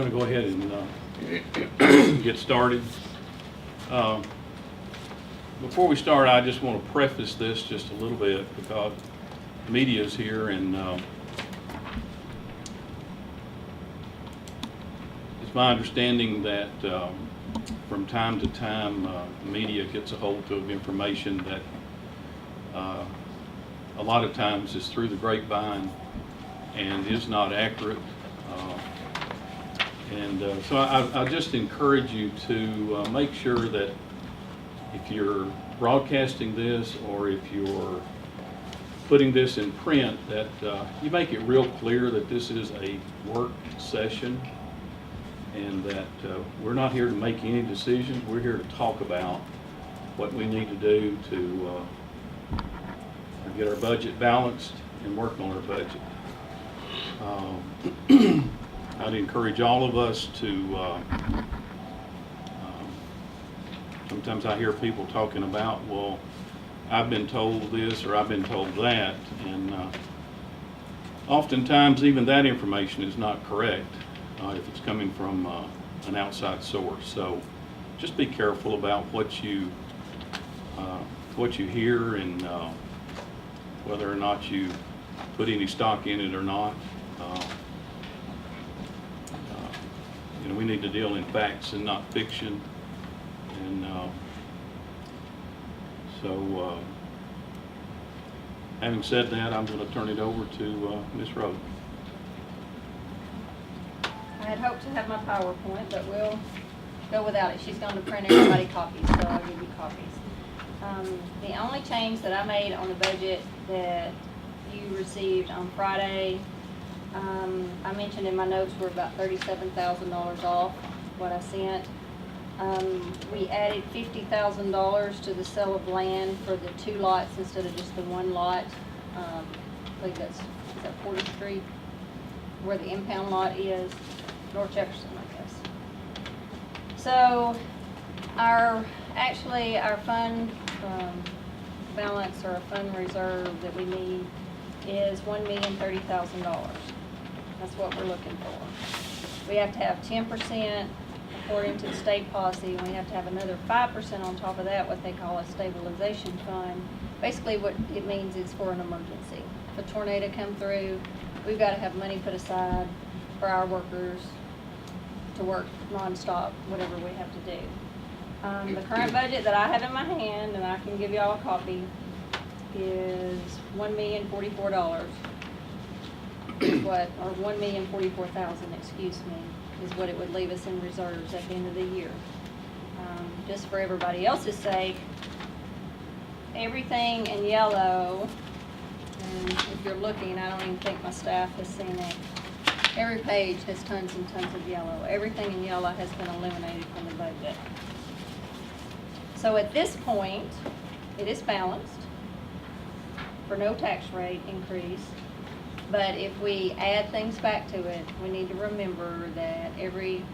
going to go ahead and get started. Before we start, I just want to preface this just a little bit because the media is here, and it's my understanding that from time to time the media gets a hold of information that a lot of times is through the grapevine and is not accurate. So I just encourage you to make sure that if you're broadcasting this or if you're putting this in print, that you make it real clear that this is a work session and that we're not here to make any decisions. We're here to talk about what we need to do to get our budget balanced and work on our budget. I'd encourage all of us to, sometimes I hear people talking about, well, I've been told this or I've been told that, and oftentimes even that information is not correct if it's coming from an outside source. So just be careful about what you hear and whether or not you put any stock in it or not. We need to deal in facts and not fiction. And so having said that, I'm going to turn it over to Ms. Rhoton. I had hoped to have my PowerPoint, but we'll go without it. She's going to print everybody copies, so I'll give you copies. The only change that I made on the budget that you received on Friday, I mentioned in my notes we're about $37,000 off what I sent. We added $50,000 to the sale of land for the 2 lots instead of just the 1 lot. I believe is that 40th Street, where the impound lot is, North Jefferson, I guess. So our fund balance, or a fund reserve that we need, is $1,030,000. That's what we're looking for. We have to have 10% according to the state policy, and we have to have another 5% on top of that, what they call a stabilization fund. Basically what it means is for an emergency. If a tornado comes through, we've got to have money put aside for our workers to work nonstop, whatever we have to do. The current budget that I have in my hand, and I can give y'all a copy, is $1,044,000. Or $1,044,000, excuse me, is what it would leave us in reserves at the end of the year. Just for everybody else's sake, everything in yellow, and if you're looking, I don't even think my staff has seen it. Every page has tons and tons of yellow. Everything in yellow has been eliminated from the budget. So at this point, it is balanced for no tax rate increase. But if we add things back to it, we need to remember that every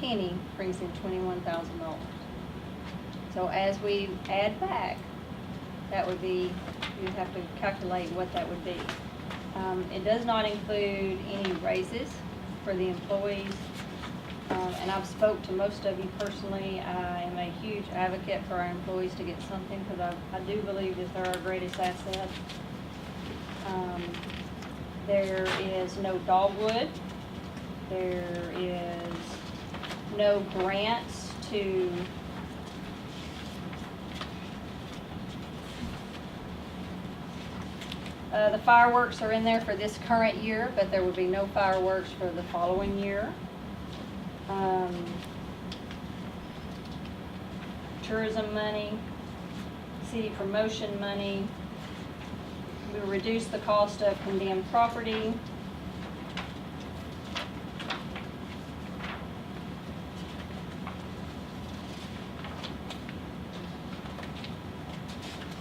penny brings in $21,000. So as we add back, that would be, you'd have to calculate what that would be. It does not include any raises for the employees. And I've spoke to most of you personally. I am a huge advocate for our employees to get something, because I do believe that they're our greatest asset. There is no Dogwood. There is no grants to the fireworks are in there for this current year, but there will be no fireworks for the following year. Tourism money, city promotion money. We reduce the cost of condemned property.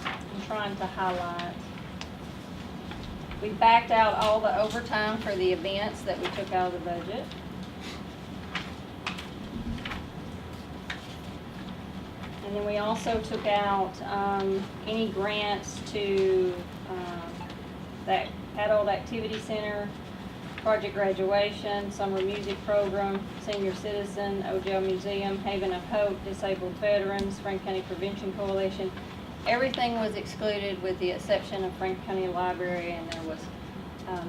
I'm trying to highlight. We backed out all the overtime for the events that we took out of the budget. And then we also took out any grants to that adult activity center project graduation, summer music program, senior citizen, OJL Museum, Haven of Hope, disabled veterans, Franklin County Prevention Coalition. Everything was excluded with the exception of Franklin County Library, and there was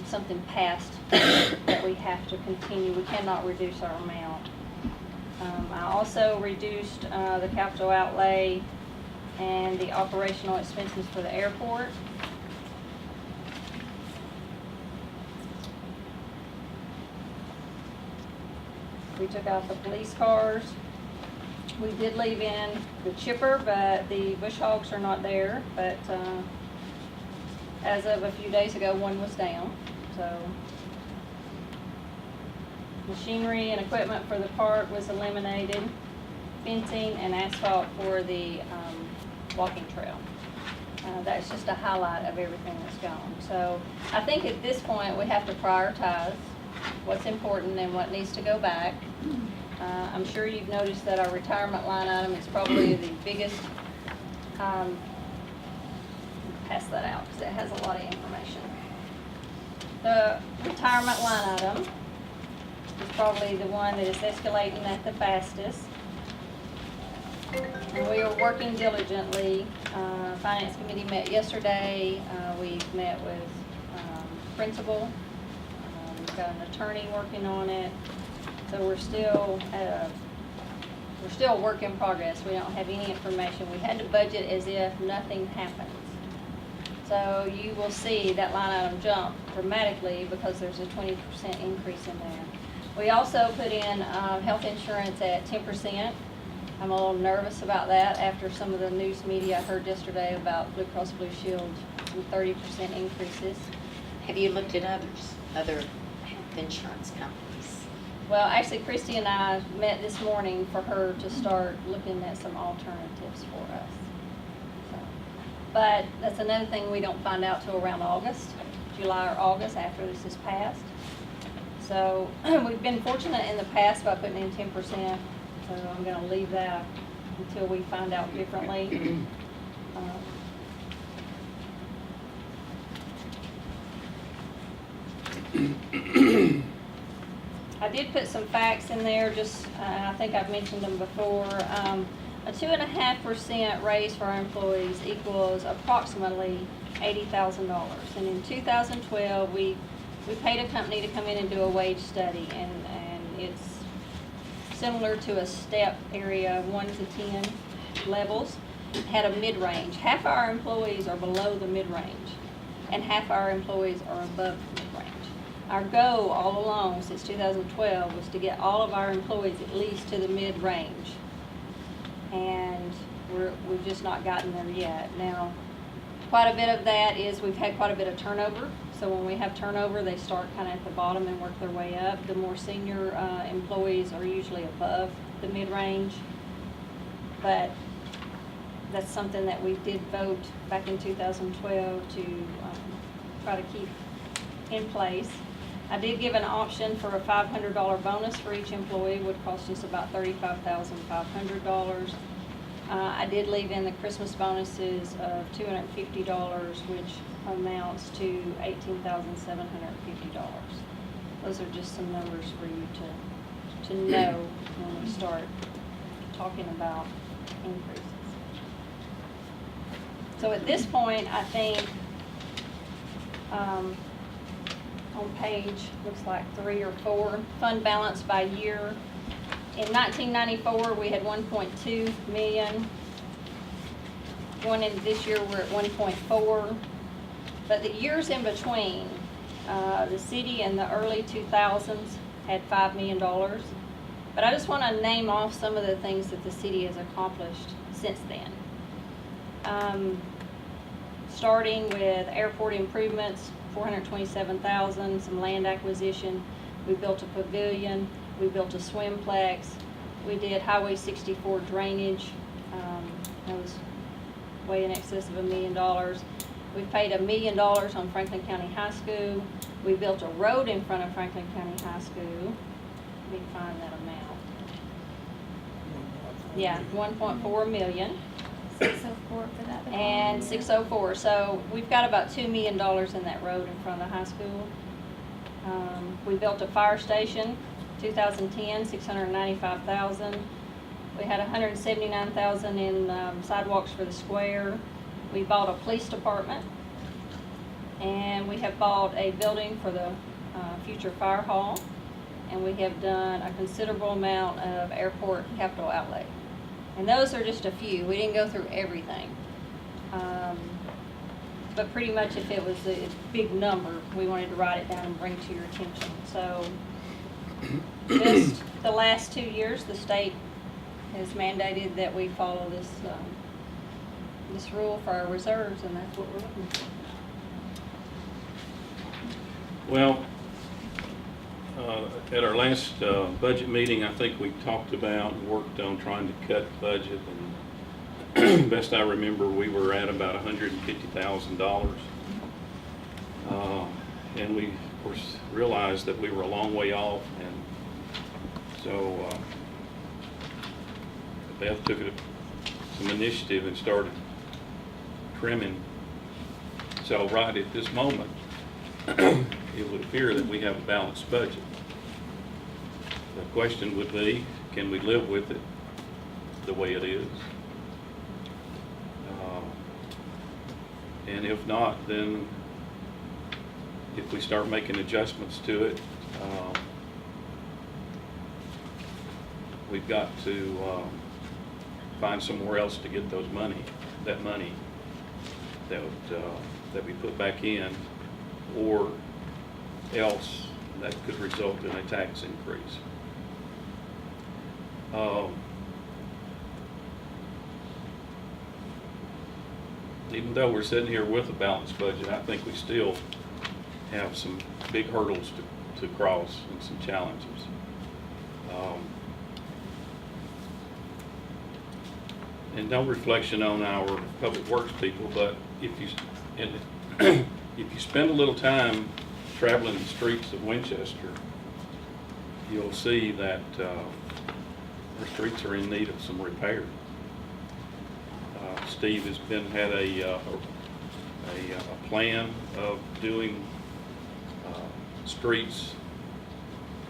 something passed that we have to continue. We cannot reduce our amount. I also reduced the capital outlay and the operational expenses for the airport. We took out the police cars. We did leave in the chipper, but the bush hogs are not there. But as of a few days ago, one was down. So machinery and equipment for the park was eliminated. Fencing and asphalt for the walking trail. That's just a highlight of everything that's gone. So I think at this point we have to prioritize what's important and what needs to go back. I'm sure you've noticed that our retirement line item is probably the biggest. Pass that out because it has a lot of information. The retirement line item is probably the one that is escalating at the fastest. And we are working diligently. Finance committee met yesterday. We met with principal. We've got an attorney working on it. So we're still a work in progress. We don't have any information. We had to budget as if nothing happens. So you will see that line item jump dramatically because there's a 20% increase in there. We also put in health insurance at 10%. I'm a little nervous about that after some of the news media I heard yesterday about Blue Cross Blue Shield and 30% increases. Have you looked at other health insurance companies? Well, actually, Christy and I met this morning for her to start looking at some alternatives for us. So, but that's another thing we don't find out till around August, July or August after this is passed. So we've been fortunate in the past by putting in 10%. So I'm going to leave that until we find out differently. I did put some facts in there, just I think I've mentioned them before. A 2.5% raise for our employees equals approximately $80,000. And in 2012, we paid a company to come in and do a wage study, and it's similar to a step area, 1 to 10 levels. Had a mid-range. Half our employees are below the mid-range, and half our employees are above the mid-range. Our goal all along since 2012 was to get all of our employees at least to the mid-range, and we've just not gotten there yet. Now, quite a bit of that is we've had quite a bit of turnover. So when we have turnover, they start kind of at the bottom and work their way up. The more senior employees are usually above the mid-range. But that's something that we did vote back in 2012 to try to keep in place. I did give an option for a $500 bonus for each employee, would cost us about $35,500. I did leave in the Christmas bonuses of $250, which amounts to $18,750. Those are just some numbers for you to know when we start talking about increases. So at this point, I think on page, looks like 3 or 4, fund balance by year. In 1994, we had 1.2 million. Going into this year, we're at 1.4. But the years in between, the city in the early 2000s had $5 million. But I just want to name off some of the things that the city has accomplished since then. Starting with airport improvements, $427,000, some land acquisition. We built a pavilion. We built a swimplex. We did Highway 64 drainage. That was way in excess of $1 million. We paid $1 million on Franklin County High School. We built a road in front of Franklin County High School. Let me find that amount. Yeah, 1.4 million. 604 for that. And 604. So we've got about $2 million in that road in front of the high school. We built a fire station, 2010, $695,000. We had $179,000 in sidewalks for the square. We bought a police department, and we have bought a building for the future fire hall, and we have done a considerable amount of airport capital outlay. And those are just a few. We didn't go through everything. But pretty much if it was a big number, we wanted to write it down and bring to your attention. So just the last 2 years, the state has mandated that we follow this, this rule for our reserves, and that's what we're looking for. Well, at our last budget meeting, I think we talked about and worked on trying to cut the budget, and best I remember, we were at about $150,000. And we, of course, realized that we were a long way off, and so Beth took some initiative and started trimming. So right at this moment, it would appear that we have a balanced budget. The question would be, can we live with it the way it is? And if not, then if we start making adjustments to it, we've got to find somewhere else to get that money that we put back in, or else that could result in a tax increase. Even though we're sitting here with a balanced budget, I think we still have some big hurdles to cross and some challenges. And no reflection on our public works people, but if you spend a little time traveling the streets of Winchester, you'll see that our streets are in need of some repair. Steve has had a plan of doing streets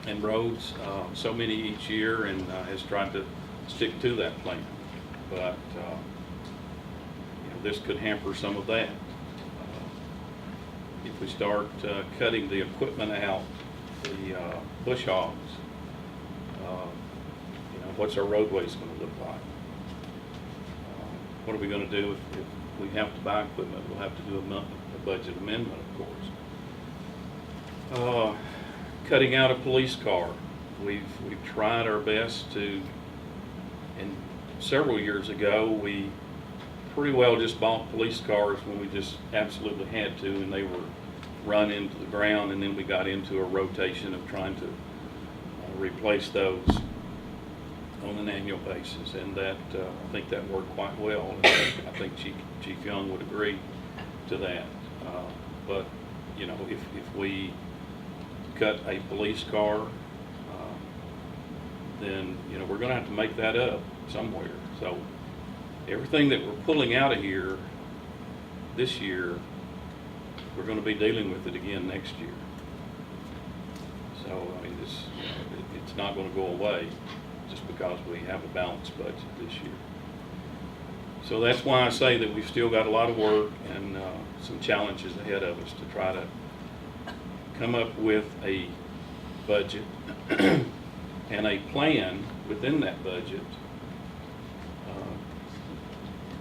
and roads, so many each year, and has tried to stick to that plan. But this could hamper some of that. If we start cutting the equipment out, the bush hogs, what's our roadways going to look like? What are we going to do if we have to buy equipment? We'll have to do a budget amendment, of course. Cutting out a police car. We've tried our best to, and several years ago, we pretty well just bought police cars when we just absolutely had to, and they were run into the ground, and then we got into a rotation of trying to replace those on an annual basis, and that I think that worked quite well. And I think Chief Young would agree to that. But if we cut a police car, then we're going to have to make that up somewhere. So everything that we're pulling out of here this year, we're going to be dealing with it again next year. So I mean, it's not going to go away just because we have a balanced budget this year. So that's why I say that we've still got a lot of work and some challenges ahead of us to try to come up with a budget and a plan within that budget,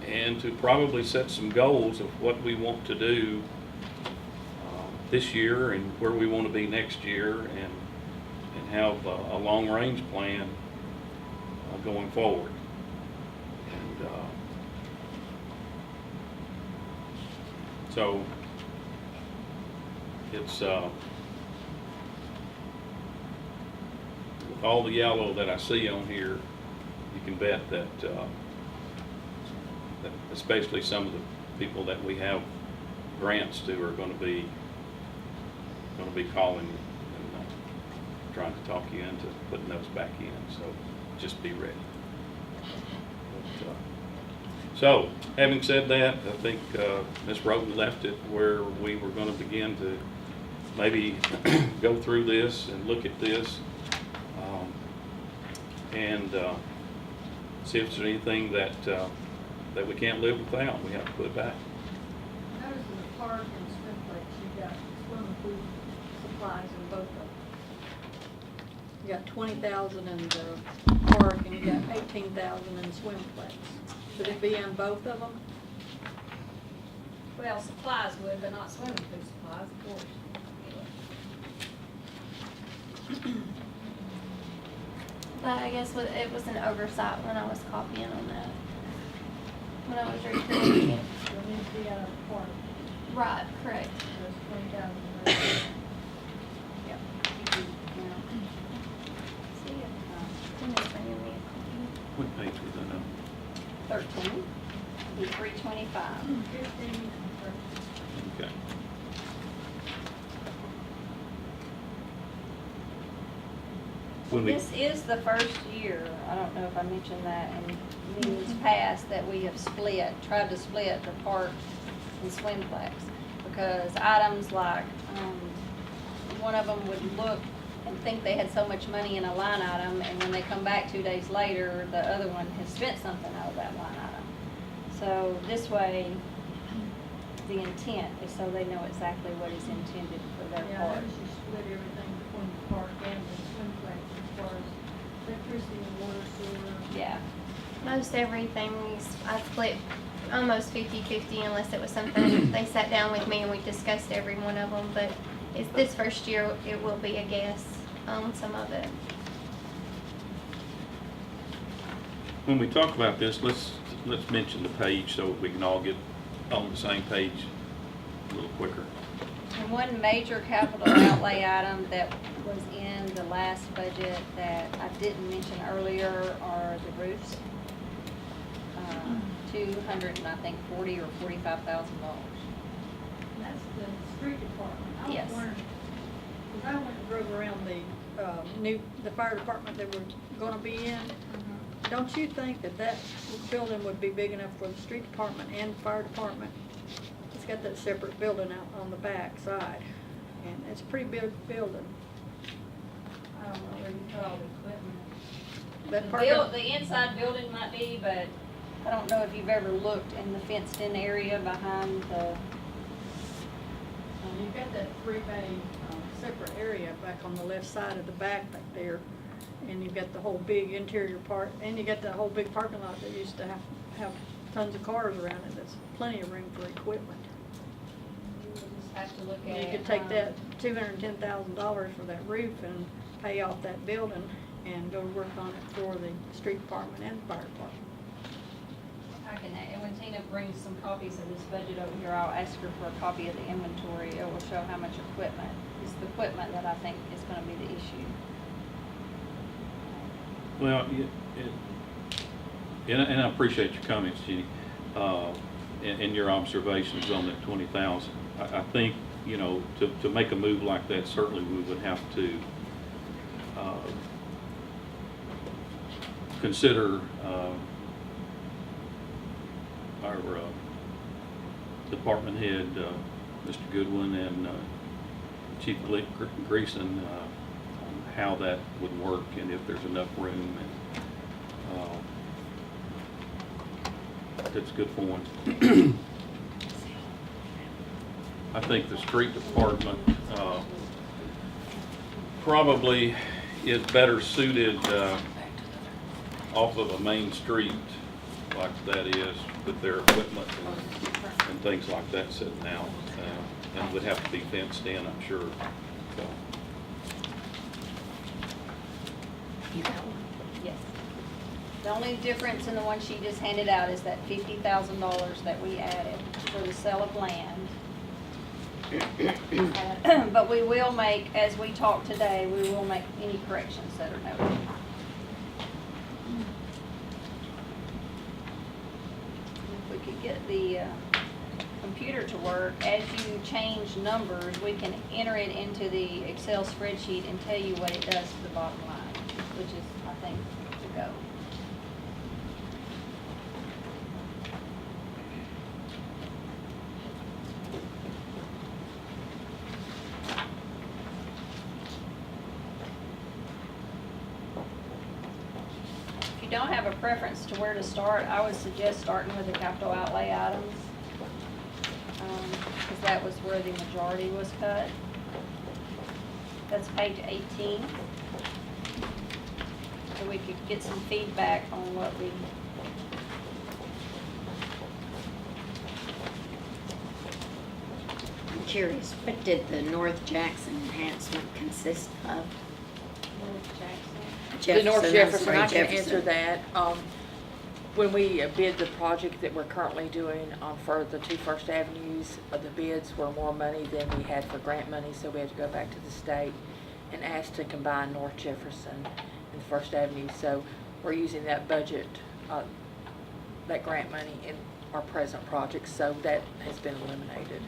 and to probably set some goals of what we want to do this year and where we want to be next year, and have a long-range plan going forward. And so it's with all the yellow that I see on here, you can bet that especially some of the people that we have grants to are going to be calling and trying to talk you into putting those back in. So just be ready. But, so having said that, I think Ms. Rhoton left it where we were going to begin to maybe go through this and look at this, and see if there's anything that we can't live without, we have to put it back. Notice in the park and swim place, you got swimming pool supplies in both of them. You got 20,000 in the park and you got 18,000 in swim place. Should it be in both of them? Well, supplies would, but not swimming pool supplies, of course. But I guess it was an oversight when I was copying on that. When I was recreating it. So it needs to be out of the park. Right, correct. There's 20,000 right there. Yep. See it. And it's bringing me a copy. What page was that on? 13, be 325. 15 or Okay. When we, This is the first year, I don't know if I mentioned that in meetings past, that we have tried to split the park and swimplex. Because items like, one of them would look and think they had so much money in a line item, and when they come back 2 days later, the other one has spent something out of that line item. So this way, the intent is so they know exactly what is intended for their Yeah, part. notice you split everything between the park and the swim place as far as electricity and water, sewer. Yeah. Most everything, I split almost 50-50 unless it was something they sat down with me and we discussed every one of them. But it's this first year, it will be a guess on some of it. when we talk about this, let's mention the page so we can all get on the same page a little quicker. And one major capital outlay item that was in the last budget that I didn't mention earlier are the roofs. 200 and I think $40,000 or $45,000. That's the street department. I Yes. was wondering, because I went and drove around the fire department that we're gonna be in. Don't you think that building would be big enough for the street department and fire department? It's got that separate building out on the back side, and it's a pretty big building. I don't know where you put all the equipment. That part. The inside building might be, but I don't know if you've ever looked in the fenced-in area behind the, You've got that three-bay separate area back on the left side of the back there, and you've got the whole big interior part, and you got the whole big parking lot that used to have tons of cars around it. There's plenty of room for equipment. you just have to look at. You could take that $210,000 for that roof and pay off that building and go to work on it for the street department and the fire department. I can, and when Tina brings some copies of this budget over here, I'll ask her for a copy of the inventory. It will show how much equipment. It's the equipment that I think is gonna be the issue. Well, and I appreciate your comments, Jeannie, and your observations on that 20,000. I think, to make a move like that, certainly we would have to consider our department head, Mr. Goodwin, and Chief Greason, on how that would work and if there's enough room. And that's a good point. I think the street department probably is better suited off of a main street like that is with their equipment and things like that sitting out. And would have to be fenced in, I'm sure. So, Yes. The only difference in the one she just handed out is that $50,000 that we added for the sale of land. But we will make, as we talk today, we will make any corrections that are noted. If we could get the computer to work, as you change numbers, we can enter it into the Excel spreadsheet and tell you what it does to the bottom line, which is, I think, the goal. you don't have a preference to where to start, I would suggest starting with the capital outlay items. Because that was where the majority was cut. That's page 18. So we could get some feedback on what we, I'm curious, what did the North Jackson enhancement consist of? The North I'm Jefferson, sorry, I can answer Jefferson. that. When we bid the project that we're currently doing for the 2 First Avenues, the bids were more money than we had for grant money, so we had to go back to the state and ask to combine North Jefferson and First Avenue. So we're using that budget, that grant money in our present projects, so that has been eliminated.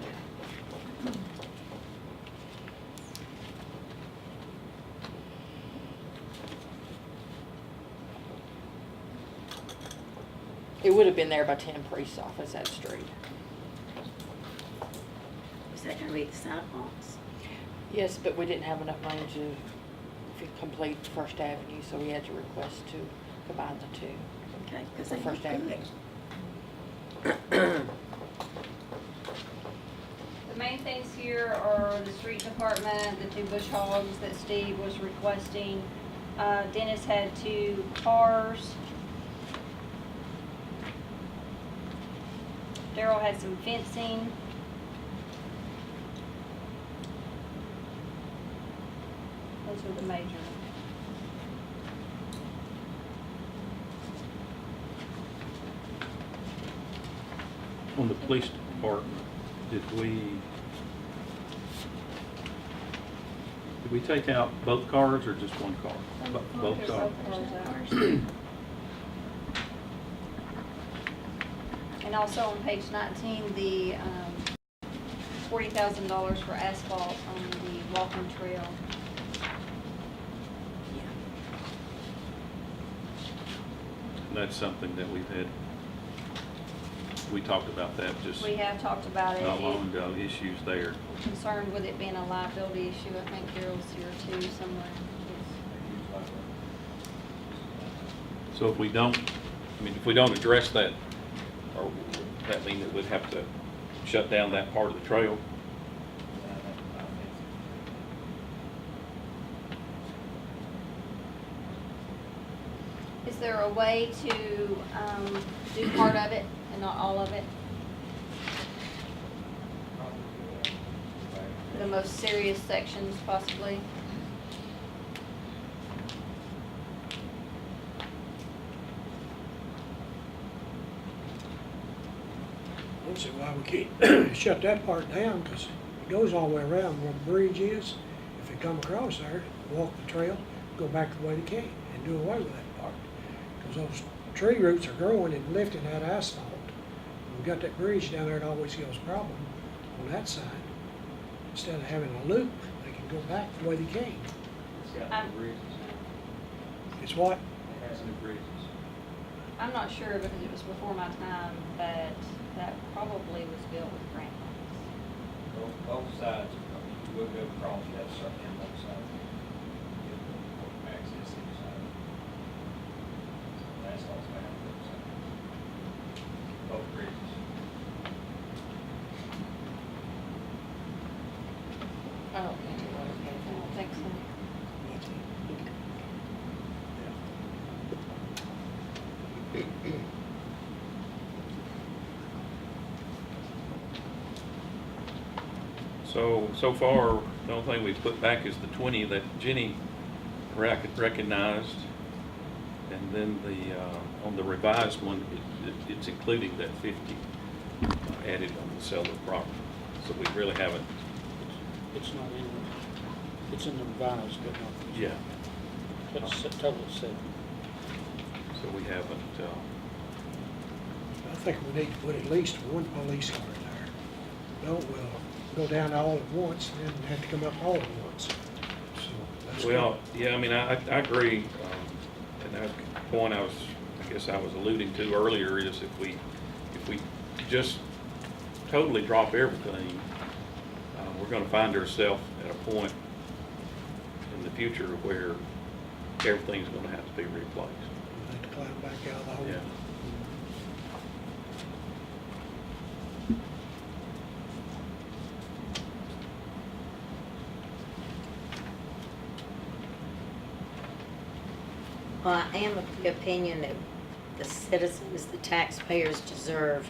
It would have been there by Tim Priest's office, that street. Is that gonna be the sidewalks? Yes, but we didn't have enough money to complete First Avenue, so we had to request to combine the two. Okay, because For they First look Avenue. good. the main things here are the street department, the 2 bush hogs that Steve was requesting. Dennis had 2 cars. Daryl had some fencing. Those are the major. On the police department, did we take out both cars or just one car? Both There's cars. both cars out. And also on page 19, the $40,000 for asphalt on the walking trail. And that's something that we've had, we talked about that just We have talked about it. not long ago, issues there. I'm concerned with it being a liability issue. I think Daryl's here too somewhere. So if we don't, if we don't address that, or that mean that we'd have to shut down that part of the trail? Is there a way to do part of it and not all of it? The most serious sections possibly? I don't see why we can't shut that part down, because it goes all the way around where the bridge is. If they come across there, walk the trail, go back the way they came, and do away with that part. Because those tree roots are growing and lifting that asphalt. We've got that bridge down there, it always gives a problem on that side. Instead of having a loop, they can go back the way they came. It's got I'm- new bridges now. It's what? It has new bridges. I'm not sure because it was before my time, but that probably was built with grant funds. Both sides, you would go across, you have to start on both sides. You have access each side. That's also on both sides. Both bridges. I don't think it was. I don't think so. So far, the only thing we've put back is the 20 that Jenny recognized. And then on the revised one, it's including that 50 added on the sale of the property. So we really haven't, It's not in, it's in the revised, but not. yeah, It's a total of 7. so we haven't, I think we need to put at least one police car there. No, we'll go down all at once and then have to come up all at once. So that's well, yeah, I agree. And that point I guess I was alluding to earlier is if we just totally drop everything, we're gonna find ourselves at a point in the future where everything's gonna have to be replaced. They had to climb back out of the hole. Yeah. Well, I am of the opinion that the citizens, the taxpayers deserve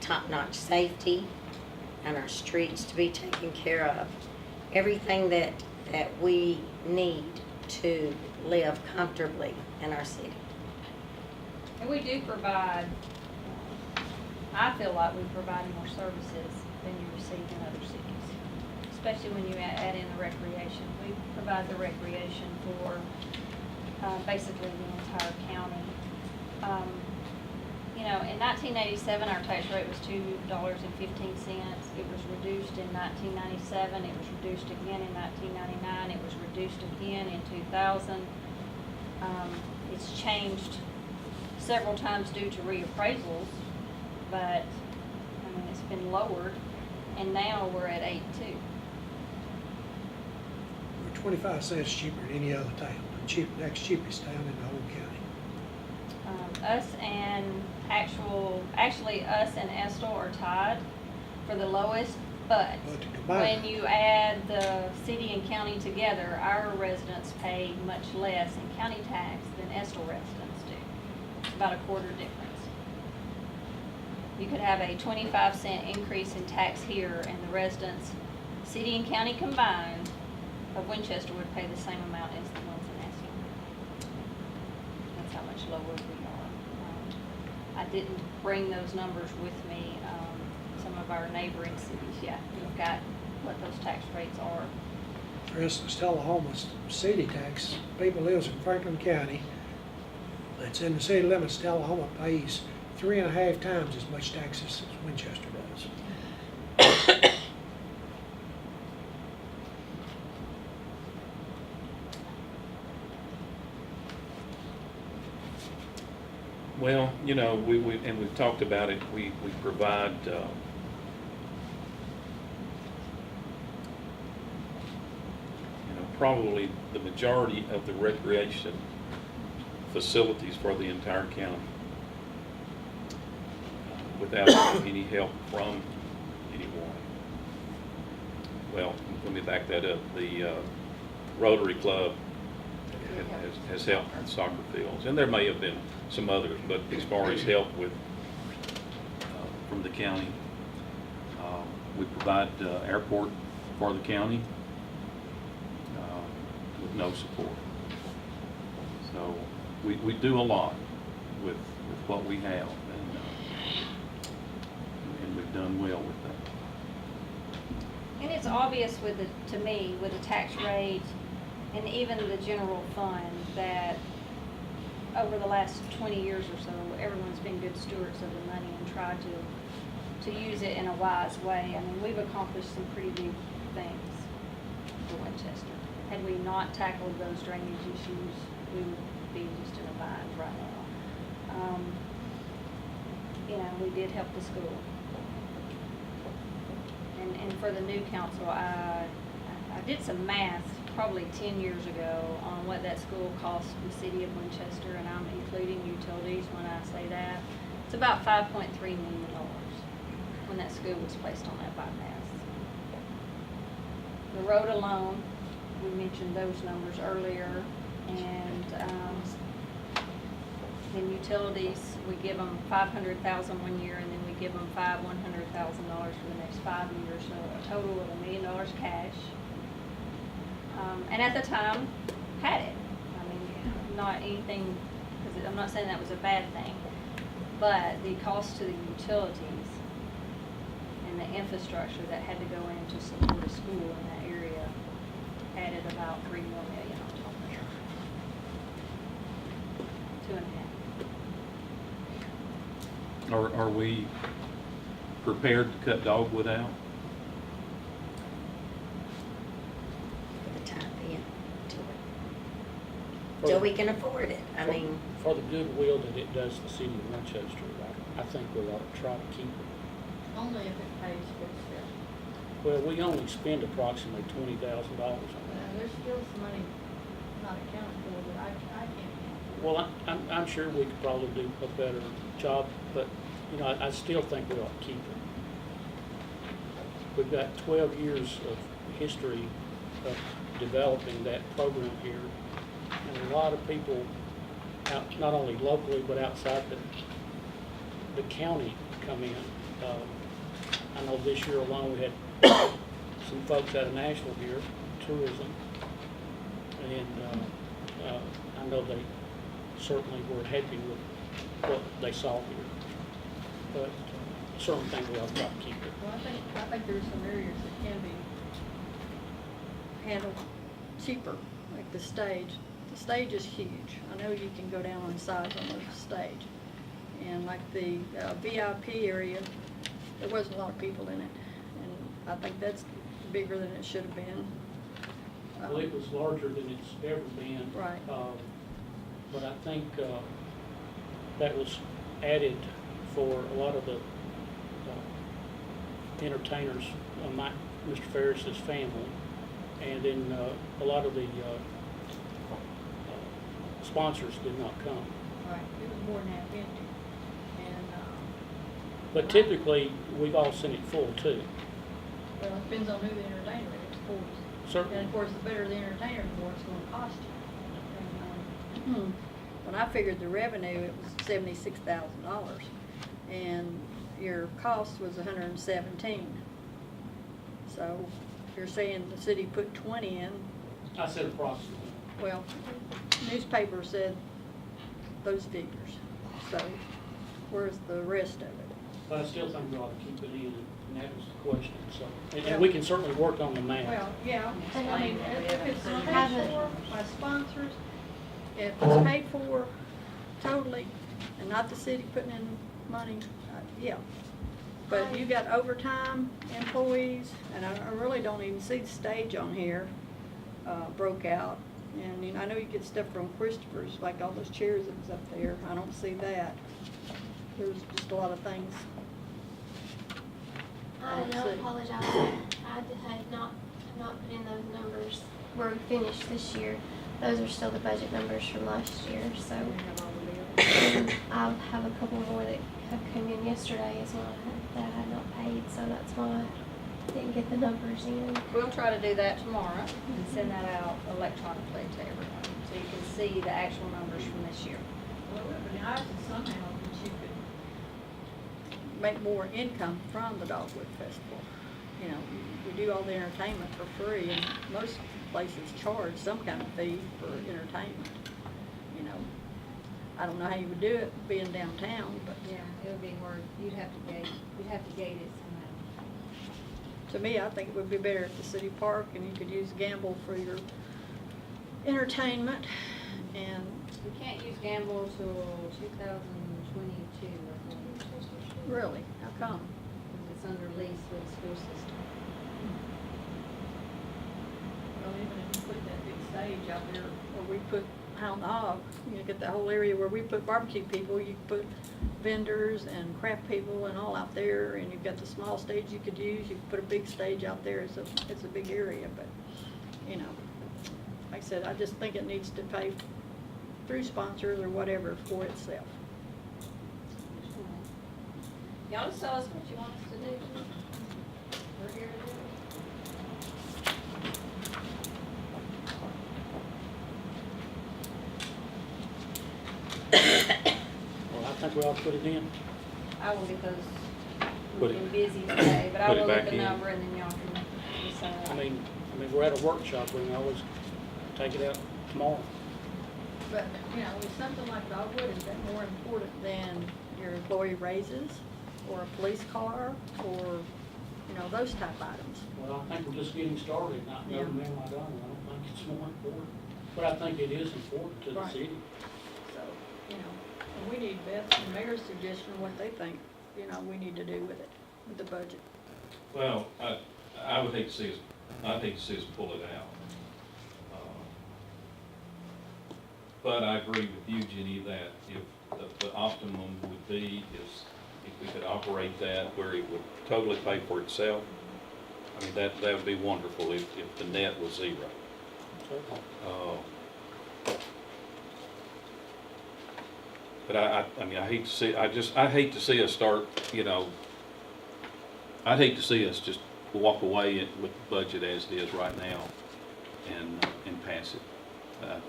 top-notch safety and our streets to be taken care of. Everything that we need to live comfortably in our city. And we do provide, I feel like we provide more services than you receive in other cities, especially when you add in the recreation. We provide the recreation for basically the entire county. You know, in 1987, our tax rate was $2.15. It was reduced in 1997. It was reduced again in 1999. It was reduced again in 2000. It's changed several times due to reappraisals, but I mean, it's been lowered, and now we're at 8.2. We're 25 cents cheaper than any other town, the next cheapest town in the whole county. Us and actually us and Estill are tied for the lowest, but But to combine, when you add the city and county together, our residents pay much less in county tax than Estill residents do. It's about a quarter difference. You could have a 25-cent increase in tax here, and the residents, city and county combined, of Winchester would pay the same amount as the ones in Estill. That's how much lower we are. I didn't bring those numbers with me. Some of our neighboring cities, yeah, you've got what those tax rates are. for instance, Tullahoma's city tax, people lives in Franklin County, that's in the city limits, Tullahoma pays 3.5 times as much taxes as Winchester does. Well, you know, and we've talked about it, we provide, you know, probably the majority of the recreation facilities for the entire county without any help from anyone. Well, let me back that up. The Rotary Club has helped with soccer fields, and there may have been some others, but as far as help with from the county, we provide airport for the county with no support. So we do a lot with what we have, and we've done well with that. And it's obvious with to me, with the tax rate and even the general fund, that over the last 20 years or so, everyone's been good stewards of the money and tried to use it in a wise way. I mean, we've accomplished some pretty big things for Winchester. Had we not tackled those drainage issues, we would be just in a bind right now. You know, we did help the school. And for the new council, I did some math probably 10 years ago on what that school cost the city of Winchester, and I'm including utilities when I say that. It's about $5.3 million when that school was placed on that bypass. The road alone, we mentioned those numbers earlier, and then utilities, we give them $500,000 one year, and then we give them $100,000 for the next 5 years, so a total of $1 million cash. And at the time, had it. I mean, not anything, because I'm not saying that was a bad thing, but the cost to the utilities and the infrastructure that had to go in to support a school in that area added about $3 more million on top of that. 2.5. Are we prepared to cut Dogwood out? For the time being, till we can afford it. I mean, For the goodwill that it does the city of Winchester, I think we ought to try to keep it. Only if it pays for itself. Well, we only spend approximately $20,000 on that. There's still some money not accounted for that I can't account for. Well, I'm sure we could probably do a better job, but, you know, I still think we ought to keep it. We've got 12 years of history of developing that program here, and a lot of people, out, not only locally, but outside the county come in. I know this year alone, we had some folks out of Nashville here, tourism, and I know they certainly were happy with what they saw here. But certainly think we ought to try to keep it. Well, I think there's some areas that can be handled cheaper, like the stage. The stage is huge. I know you can go down on size on the stage. And like the VIP area, there wasn't a lot of people in it. And I think that's bigger than it should have been. Well, it was larger than it's ever been. Right. But I think that was added for a lot of the entertainers, Mr. Ferris's family, and then a lot of the sponsors did not come. Right, it was more than half empty. And, But typically, we've all seen it full too. well, it depends on who the entertainer is, of course. Certainly. And of course, the better the entertainer, the more it's gonna cost you. And, when I figured the revenue, it was $76,000, and your cost was 117. So you're saying the city put 20 in. I said approximately. Well, newspaper said those figures. So where's the rest of it? But I still think we ought to keep it in, and that was the question, so. And we can certainly work on the math. Well, yeah, I mean, if it's paid Haven't- for by sponsors, if it's paid for totally, and not the city putting in money, yeah. But you got overtime employees, and I really don't even see the stage on here, broke out. And, you know, I know you get stuff from Christopher's, like all those chairs that was up there, I don't see that. There's just a lot of things. I see. apologize. I had not put in those numbers. We're finished this year. Those are still the budget numbers from last year, so. I'll have a couple more that have come in yesterday as well that I had not paid, so that's why I didn't get the numbers in. We'll try to do that tomorrow and send that out electronically to everyone, so you can see the actual numbers from this year. Well, it would be nice if somehow that you could make more income from the Dogwood Festival. You know, we do all the entertainment for free, and most places charge some kind of fee for entertainment. You know, I don't know how you would do it being downtown, but Yeah, it would be hard, you'd have to gate it somehow. to me, I think it would be better at the city park, and you could use Gamble for your entertainment, and We can't use Gamble till 2022, I think. really, how come? Because it's under lease with the school system. Well, even if you put that big stage out there, where we put Hound Hog, you get that whole area where we put barbecue people, you put vendors and craft people and all out there, and you've got the small stage you could use, you could put a big stage out there, it's a big area, but, you know, like I said, I just think it needs to pay through sponsors or whatever for itself. Y'all just tell us what you want us to do. We're here to do it. Well, I think we ought to put it in. I will, because Put we've it- been busy today, but I put it will look back the in. number and then y'all can decide. I mean, we're at a workshop, we can always take it out tomorrow. But, you know, with something like Dogwood, is that more important than your employee raises, or a police car, or, you know, those type items? Well, I think we're just getting started, not Yeah. knowing them, I don't think it's more important. But I think it is important to the Right. city. So, you know, and we need Beth and Mayor's suggestion of what they think, you know, we need to do with it, with the budget. Well, I would hate to see us, I'd hate to see us pull it out. But I agree with you, Jenny, that if the optimum would be is if we could operate that where it would totally pay for itself. I mean, that would be wonderful if the net was zero. Certainly. But I mean, I hate to see, I hate to see us start, I'd hate to see us just walk away with the budget as it is right now and pass it.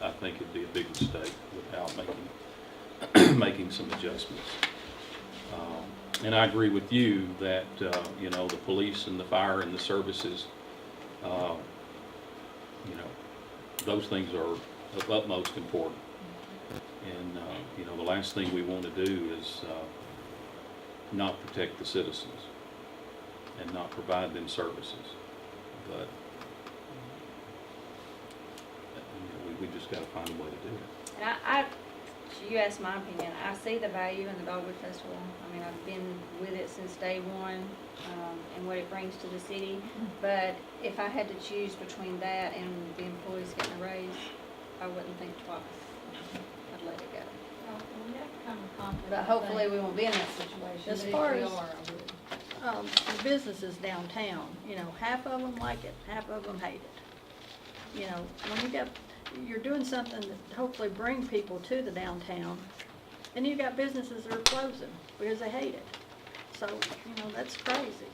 I think it'd be a big mistake without making some adjustments. And I agree with you that, the police and the fire and the services, those things are of utmost importance. And, the last thing we want to do is not protect the citizens and not provide them services. But we just got to find a way to do it. And you asked my opinion, I see the value in the Dogwood Festival. I mean, I've been with it since day one, and what it brings to the city. But if I had to choose between that and the employees getting a raise, I wouldn't think twice. I'd let it go. But hopefully we won't be in that situation. As But if far we as- are, I would. The businesses downtown, half of them like it, half of them hate it. When you're doing something that hopefully bring people to the downtown, and you got businesses that are closing because they hate it. So, that's crazy.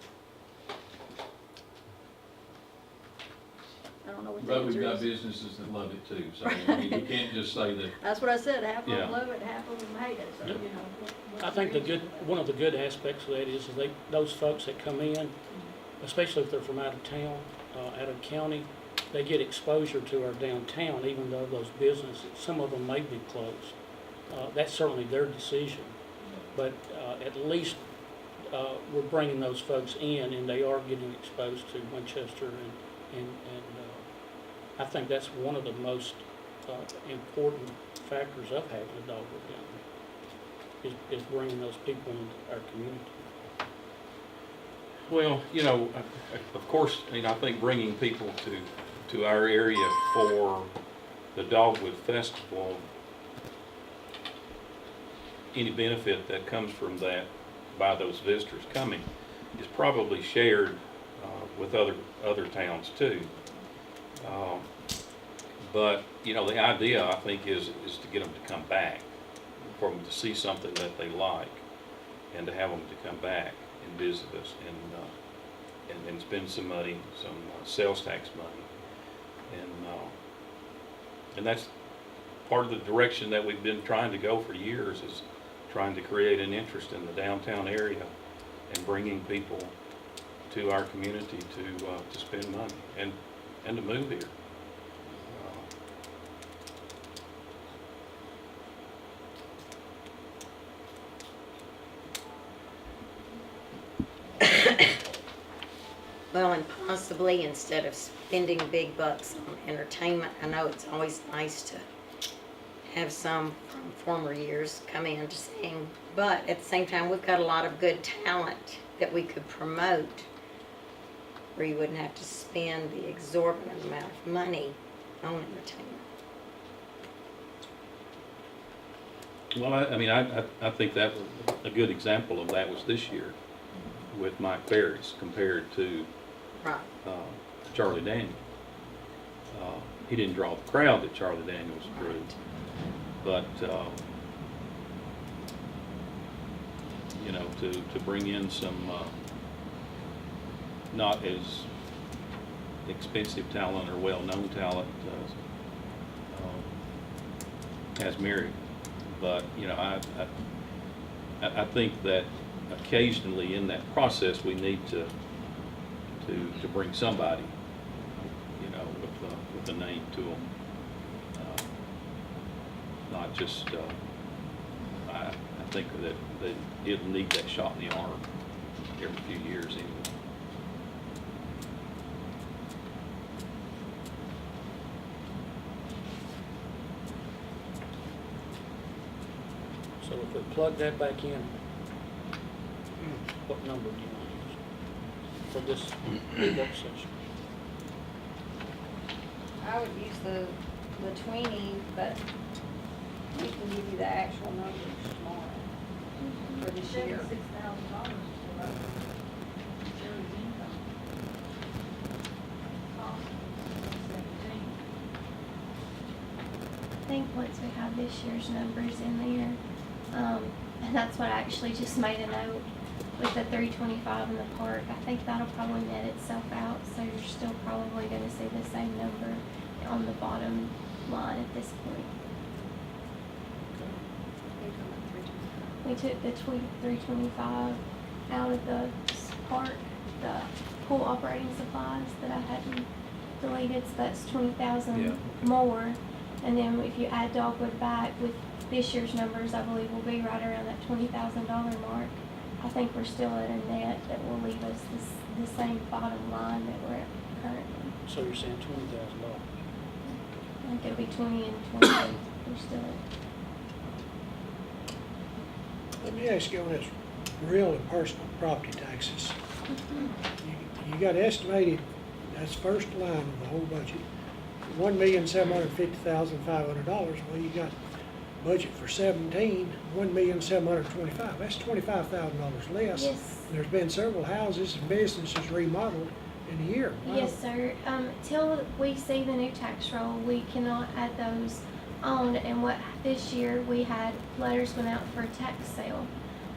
I don't know what the But we've answer got is. businesses that love it too, so I mean, you can't just say that. That's what I said, half of Yeah. them love it, half of them hate it, so, Yep. what's I think the reason? one of the good aspects of that is those folks that come in, especially if they're from out of town, out of county, they get exposure to our downtown, even though those businesses, some of them may be closed. That's certainly their decision, but at least we're bringing those folks in, and they are getting exposed to Winchester, and I think that's one of the most important factors of having a Dogwood down there, is bringing those people into our community. Well, of course, I think bringing people to our area for the Dogwood Festival, any benefit that comes from that by those visitors coming is probably shared with other towns too. But, the idea, I think, is to get them to come back, for them to see something that they like, and to have them to come back and visit us and spend some money, some sales tax money. And that's part of the direction that we've been trying to go for years, is trying to create an interest in the downtown area and bringing people to our community to spend money and to move here. Well, and possibly instead of spending big bucks on entertainment, I know it's always nice to have some from former years come in to sing, but at the same time, we've got a lot of good talent that we could promote where you wouldn't have to spend the exorbitant amount of money on entertainment. Well, I think that was a good example of that was this year with Mike Ferris compared to Right. Charlie Daniel. He didn't draw the crowd that Charlie Daniels drew, but to bring in some not as expensive talent or well-known talent has merit. But I think that occasionally in that process we need to bring somebody, with a name to them, not just. I think that it'll need that shot in the arm every few years anyway. So if we plug that back in, what number do you want to use for this work session? I would use the 20, but we can give you the actual numbers tomorrow for this year. $76,000 for that. Jerry's income. Cost was 17. I think once we have this year's numbers in there, And that's what I actually just made a note with the 325 in the park. I think that'll probably net itself out, so you're still probably gonna see the same number on the bottom line at this point. We took the 325 out of the park, the pool operating supplies that I hadn't deleted, so that's 20,000 Yeah. more. And then if you add Dogwood back with this year's numbers, I believe will be right around that $20,000 mark. I think we're still at a net that will leave us the same bottom line that we're at currently. So you're saying $20,000? I think it'll be 20 and 28. We're still at. Let me ask you on this real and personal property taxes. You got estimated, that's first line of the whole budget, $1,750,500. Well, you got budget for 17, $1,725,000. That's $25,000 less. Yes. And there's been several houses and businesses remodeled in a year. Wow. Yes, sir. Till we see the new tax roll, we cannot add those on. And what this year we had letters went out for a tax sale.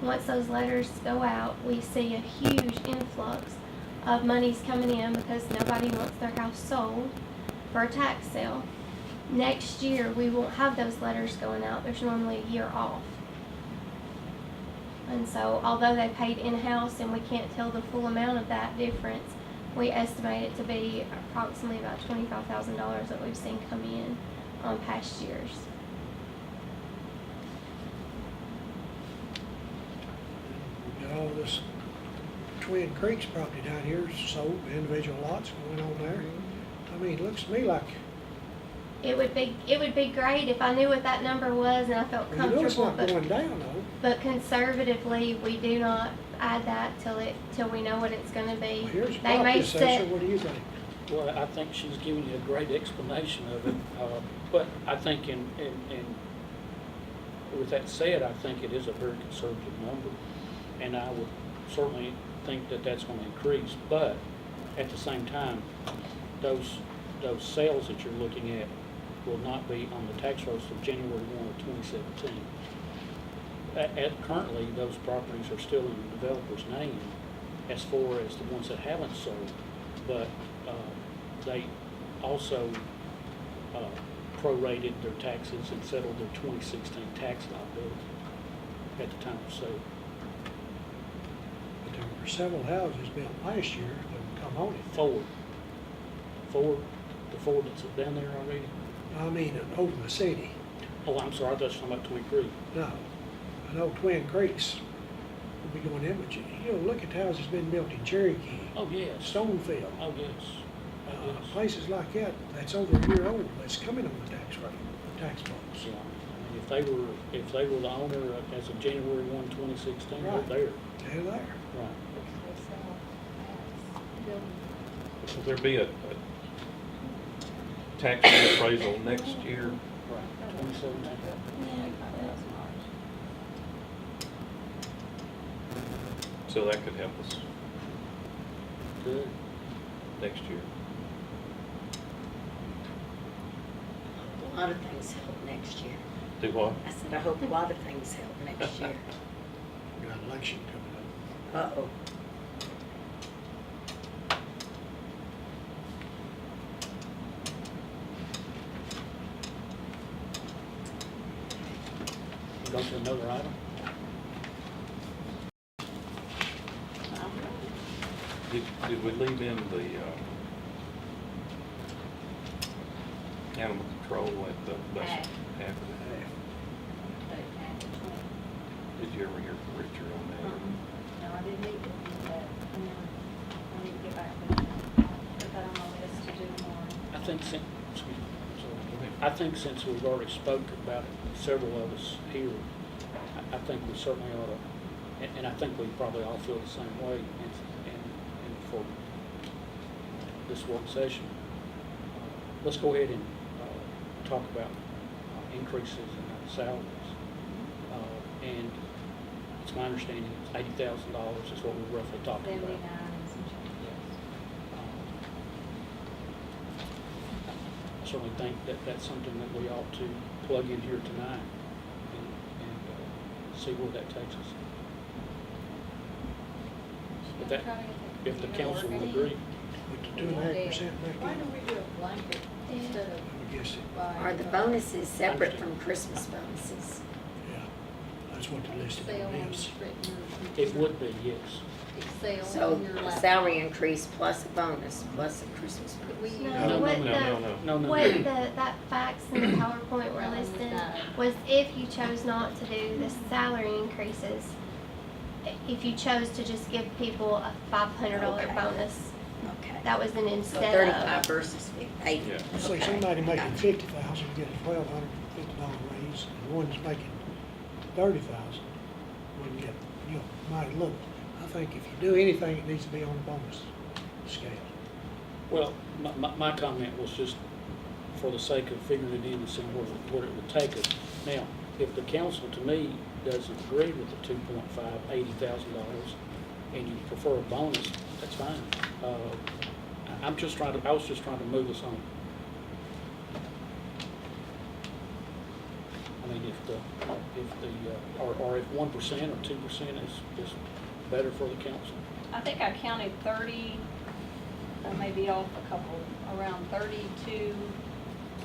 Once those letters go out, we see a huge influx of monies coming in because nobody wants their house sold for a tax sale. Next year, we won't have those letters going out. There's normally a year off. And so, although they paid in-house and we can't tell the full amount of that difference, we estimate it to be approximately about $25,000 that we've seen come in on past years. We got all this Twin Creeks property down here sold, individual lots going on there. I mean, it looks to me like, It would be great if I knew what that number was and I felt you know it's comfortable, not going down though. but conservatively, we do not add that till we know what it's gonna be. Well, here's the They may property assessor, set, what do you think? Well, I think she's giving you a great explanation of it, but I think with that said, I think it is a very conservative number, and I would certainly think that that's going to increase, but at the same time, those sales that you're looking at will not be on the tax rolls till January 1 of 2017. Currently, those properties are still in the developer's name as far as the ones that haven't sold, but they also prorated their taxes and settled their 2016 tax liability at the time of sale. But there were several houses built last year that come on it. The Ford that's down there already? I mean, over the city. Oh, I'm sorry, I thought you were talking about Twin Creek. No, I know Twin Creeks will be going in, but you know, look at houses been built in Cherokee, Oh, yes. Stonefield, Oh, yes. Oh, yes. places like that. That's over a year old. That's coming on the tax rate, tax books. Yeah. I mean, if they were the owner as of January 1, 2016, Right. they're there. They're there. Right. Will there be a tax appraisal next year? Right. 2017. So that could help us Good. next year. A lot of things help next year. Do what? I said, I hope a lot of things help next year. We got an election coming up. Uh-oh. Go to another item. Did we leave in the animal control at the bus? Half. Half of the half. Did you ever hear from Richard on that? No, I didn't need to do that. I need to get back with him. Put that on my list to do more. I think I think since we've already spoke about it, several of us here, I think we certainly ought to, and I think we probably all feel the same way, and for this work session, let's go ahead and talk about increases in our salaries. And it's my understanding it's $80,000 is what we're roughly talking about. 79 and some changes. I certainly think that that's something that we ought to plug in here tonight and see where that takes us. If the council would agree. With the 2.5% Why back don't we do a blanket instead of in, I guess, by? Are the bonuses separate from Christmas bonuses? yeah, that's what they listed on this. It would be, yes. So a salary increase plus a bonus, plus a Christmas bonus. No, what no, the, no, no. No, no, what no. that facts and the PowerPoint were listed was if you chose not to do the salary increases, if you chose to just give people a $500 Okay. bonus, Okay. that was an So instead 35 of. versus 80. Yeah. So Okay. somebody making 50,000 get a $1,250 raise, and one's making 30,000 wouldn't get, mighty little. I think if you do anything, it needs to be on the bonus scale. Well, my comment was just for the sake of figuring it in and seeing where it would take us. Now, if the council, to me, doesn't agree with the 2.5, $80,000, and you prefer a bonus, that's fine. I was just trying to move us on. I mean, or if 1% or 2% is better for the council. I think I counted 30, I may be off a couple, around 32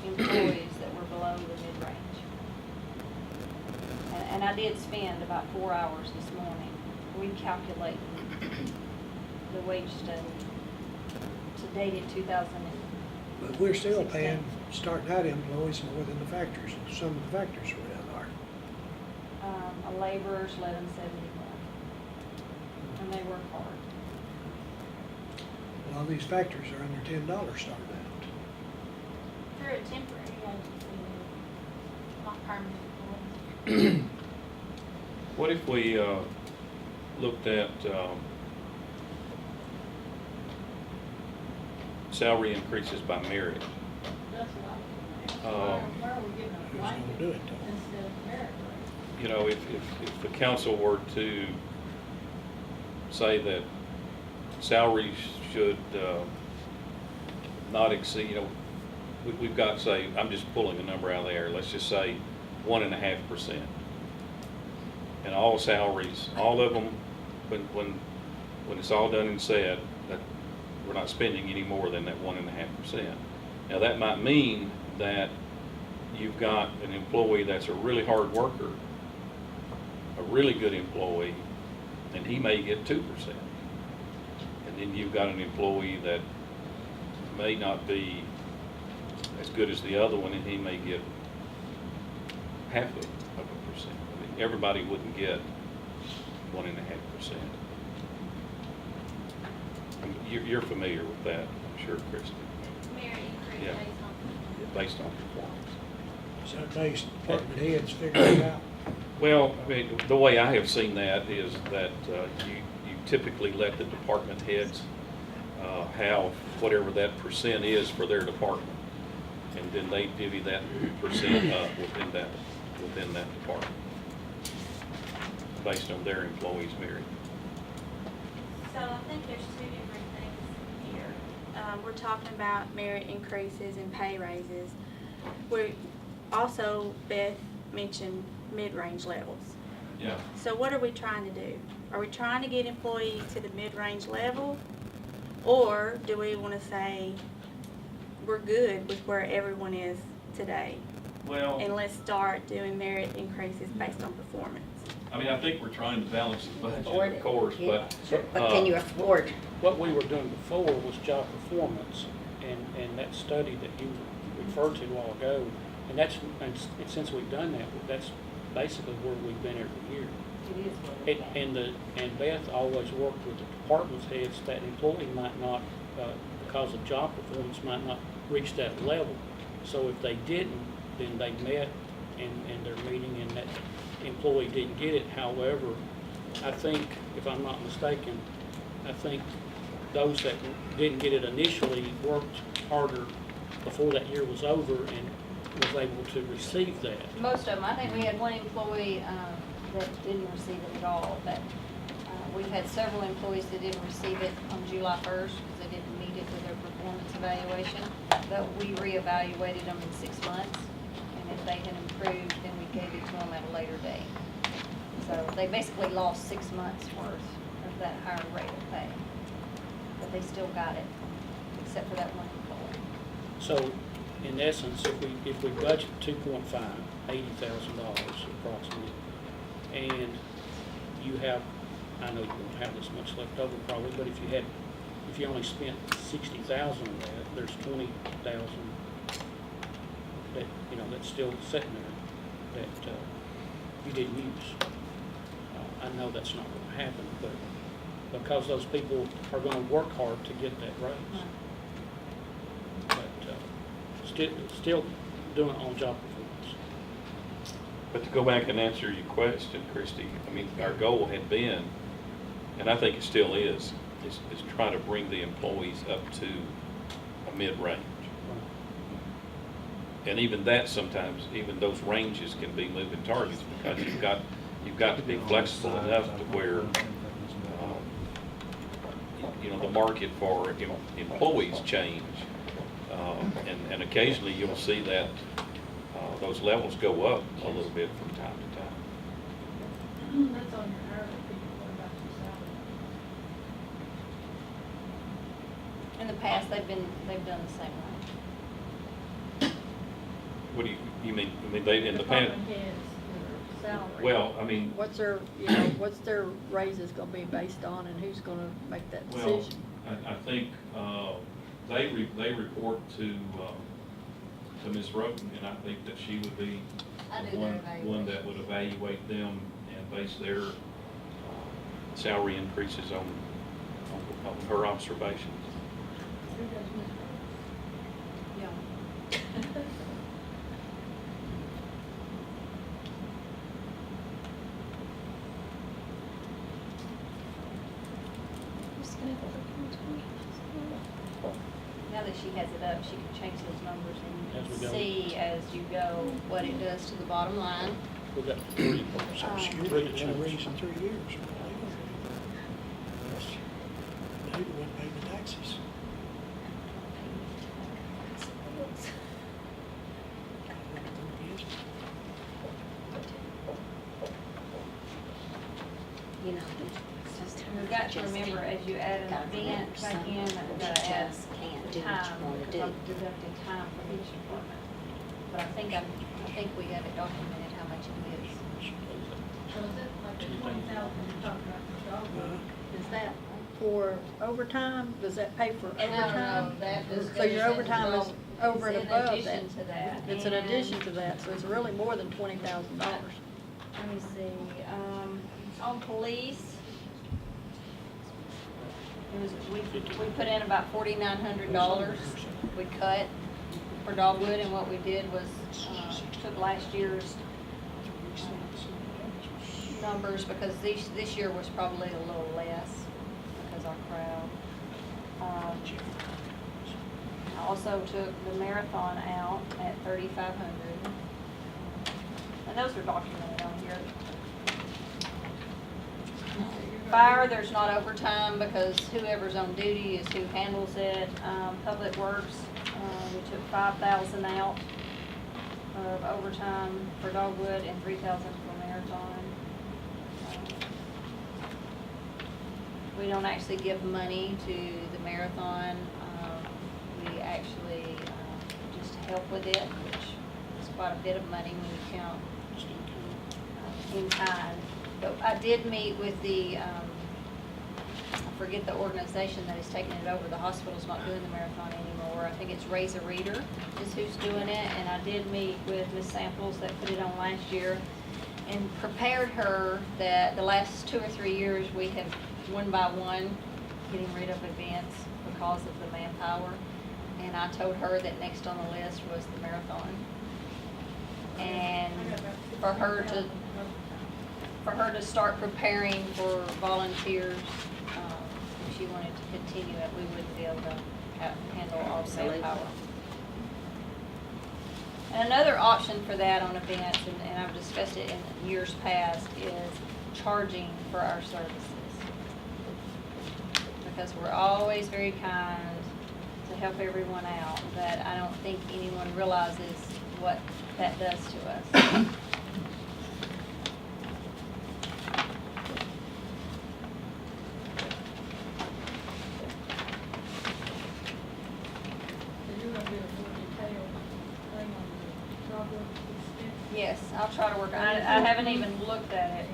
employees that were below the mid-range. And I did spend about 4 hours this morning recalculating the wage study to dated 2000. But we're still paying starting out employees more than the factors. Some of the factors were down there. A laborer's 1171, and they work hard. A lot of these factors are under $10 starting out. They're a temporary agency, not permanent. What if we looked at salary increases by merit? That's what I Um, was why are we giving Who's a gonna blanket do it though? instead of merit You know, if the council were to say that salaries should not exceed, we've got, say, I'm just pulling a number out of the air, let's just say 1.5%. And all salaries, all of them, when it's all done and said, that we're not spending any more than that 1.5%. Now, that might mean that you've got an employee that's a really hard worker, a really good employee, and he may get 2%. And then you've got an employee that may not be as good as the other one, and he may get 0.5%. I mean, everybody wouldn't get 1.5%. You're familiar with that, I'm sure, Kristen, Merit increase Yeah. based on based on performance. Is that based, department heads figuring it out? Well, I mean, the way I have seen that is that you typically let the department heads have whatever that percent is for their department. And then they divvy that percent up within that department, based on their employees' merit. So I think there's two different things here. We're talking about merit increases and pay raises. We also, Beth mentioned mid-range levels. Yeah. So what are we trying to do? Are we trying to get employees to the mid-range level? Or do we want to say we're good with where everyone is today? Well, And let's start doing merit increases based on performance. I mean, I think we're trying to balance the budget, Afford of it. course, Yeah. but. But can you afford? What we were doing before was job performance, and that study that you referred to a while ago, and since we've done that, that's basically where we've been every year. It is what it is. And Beth always worked with the department heads that employee might not, because of job performance, might not reach that level. So if they didn't, then they met and their meeting and that employee didn't get it. However, I think, if I'm not mistaken, I think those that didn't get it initially worked harder before that year was over and was able to receive that. Most of them, I think we had one employee that didn't receive it at all, but we've had several employees that didn't receive it on July 1st because they didn't meet it with their performance evaluation. But we reevaluated them in 6 months, and if they had improved, then we gave it to them at a later date. So they basically lost 6 months worth of that higher rate of pay. But they still got it, except for that one employee. So, in essence, if we budget 2.5, $80,000 approximately, and you have, I know you won't have this much left over probably, but if you only spent 60,000 on that, there's 20,000 that, that's still sitting there that you didn't use. I know that's not gonna happen, but because those people are gonna work hard to get that raise. But still doing on-job performance. But to go back and answer your question, Christie, I mean, our goal had been, and I think it still is try to bring the employees up to a mid-range. And even that sometimes, even those ranges can be moving targets because you've got to be flexible enough to where, the market for employees change. And occasionally you'll see that those levels go up a little bit from time to time. That's on your hourly people, what about your salary? In the past, they've done the same way. What do you mean? I mean, they in the past? Department heads, their salary. Well, I mean, What's their raises gonna be based on, and who's gonna make that well, decision? I think they report to Ms. Rhoton, and I think that she would be I the do their one that would evaluate them and base their salary increases on her observations. Who does Ms. Yeah. Now that she has it up, she can change those numbers As we and go. see as you go what it does to the bottom line. We've got three Social three Security to won't raise choose. in 3 years. They wouldn't pay the taxes. You know, We've got to remember, as you add an event back in, that we've got to add just can't the do what time, you wanna because do. I'm deducting time from each department. But I think we have it documented how much it is. So is it like the 20,000 you're talking about for Dogwood? Uh, Is that for overtime? Does that pay for overtime? that just So your goes overtime is in- over and it's above in addition that. to that. It's in And addition to that, so it's really more than $20,000. Let me see, on police, we put in about $4,900 we cut for Dogwood, and what we did was, took last year's numbers, because this year was probably a little less, because our crowd. I also took the marathon out at 3,500. And those are documented on here. Fire, there's not overtime because whoever's on duty is who handles it. Public Works, we took 5,000 out of overtime for Dogwood and 3,000 for Marathon. We don't actually give money to the Marathon. We actually just help with it, which is quite a bit of money when you count in kind. But I did meet with the, I forget the organization that is taking it over. The hospital's not doing the marathon anymore. I think it's Raise a Reader is who's doing it. And I did meet with Ms. Samples that put it on last year and prepared her that the last 2 or 3 years we have one by one getting rid of events because of the manpower. And I told her that next on the list was the marathon. And for her to start preparing for volunteers, if she wanted to continue it, we wouldn't be able to handle all the manpower. And another option for that on events, and I've discussed it in years past, is charging for our services. Because we're always very kind to help everyone out, but I don't think anyone realizes what that does to us. extent? Yes, I'll try to work, I haven't even looked at it.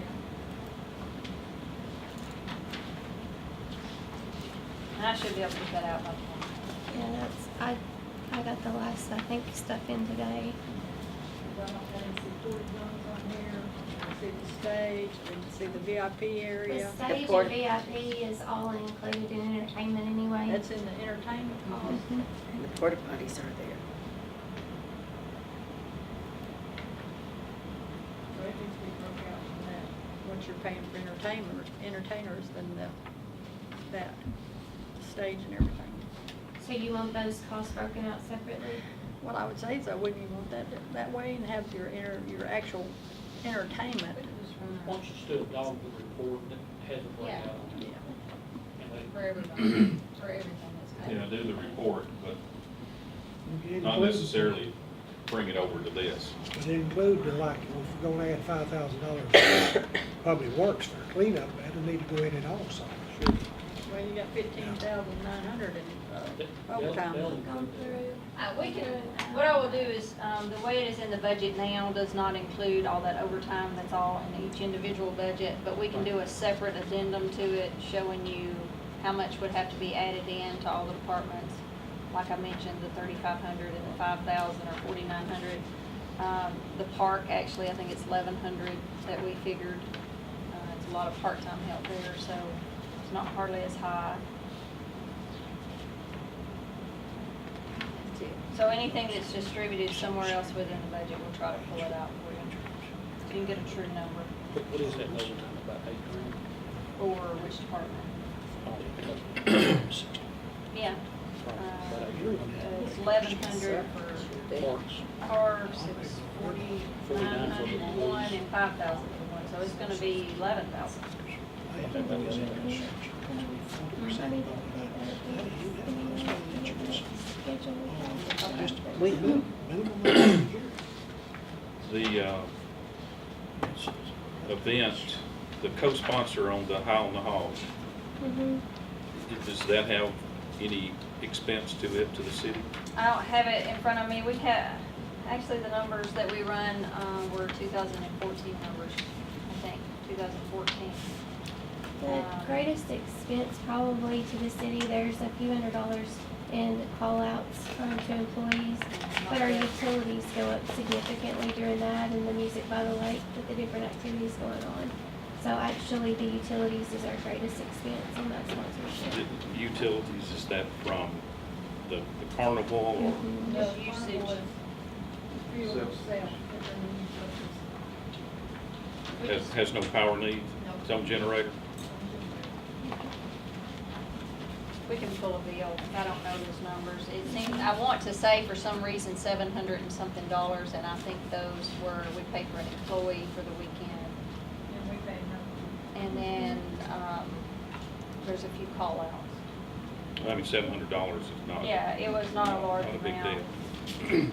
And I should be able to get that out by tomorrow. Yeah, I got the last, I think, stuff in today. Well, I didn't see 40 zones on here, I didn't see the stage, I didn't see the VIP The area. stage port- and VIP is all included in entertainment anyway. That's in the entertainment cost. Mhm. And the porta potties are there. So it needs to be broke out from that, what you're paying for entertainers than that stage and everything. So you want those costs broken out separately? What I would say is I wouldn't even want that way and have your actual entertainment. Why don't you just do a Dogwood report that has a breakout? Yeah. And they- For everything, for everything that's paid. Yeah, do the report, but You not include- necessarily bring it over to this. But include the, like, if we're gonna add $5,000 public works for cleanup, that'll need to go in it also. Sure. Well, you got 15,900 in they'll- overtime. they'll- Gone through. We can, what I will do is, the way it is in the budget now does not include all that overtime, that's all in each individual budget, but we can do a separate addendum to it showing you how much would have to be added in to all the departments. Like I mentioned, the 3,500 and the 5,000 or 4,900. The park, actually, I think it's 1,100 that we figured. It's a lot of part-time help there, so it's not hardly as high. So anything that's distributed somewhere else within the budget, we'll try to pull it out for you. So you can get a true number What is that overtime, about $8,000? for which department. Yeah. It's 1,100 for Parks. parks, it was 4,900 for one and 5,000 for one, so it's gonna be 11,000. The event, the co-sponsor on the High on the Hog, Mhm. does that have any expense to it, to the city? I don't have it in front of me, we have, actually the numbers that we run, were 2014 numbers, I think, 2014. The greatest expense probably to the city, there's a few $100s in call-outs to employees, but our utilities go up significantly during that, and the music by the lake with the different activities going on. So actually, the utilities is our greatest expense on that sponsorship. The utilities, is that from the carnival or? Mhm. No usage. Fuel itself. Has no power need, its own generator? We can pull a bill, I don't know those numbers. It seems, I want to say for some reason 700 and something dollars, and I think those were, we pay for an employee for the weekend. And we pay nothing. And then, there's a few call-outs. I mean, $700 is not. Yeah, it was not a large Not a big amount. deal.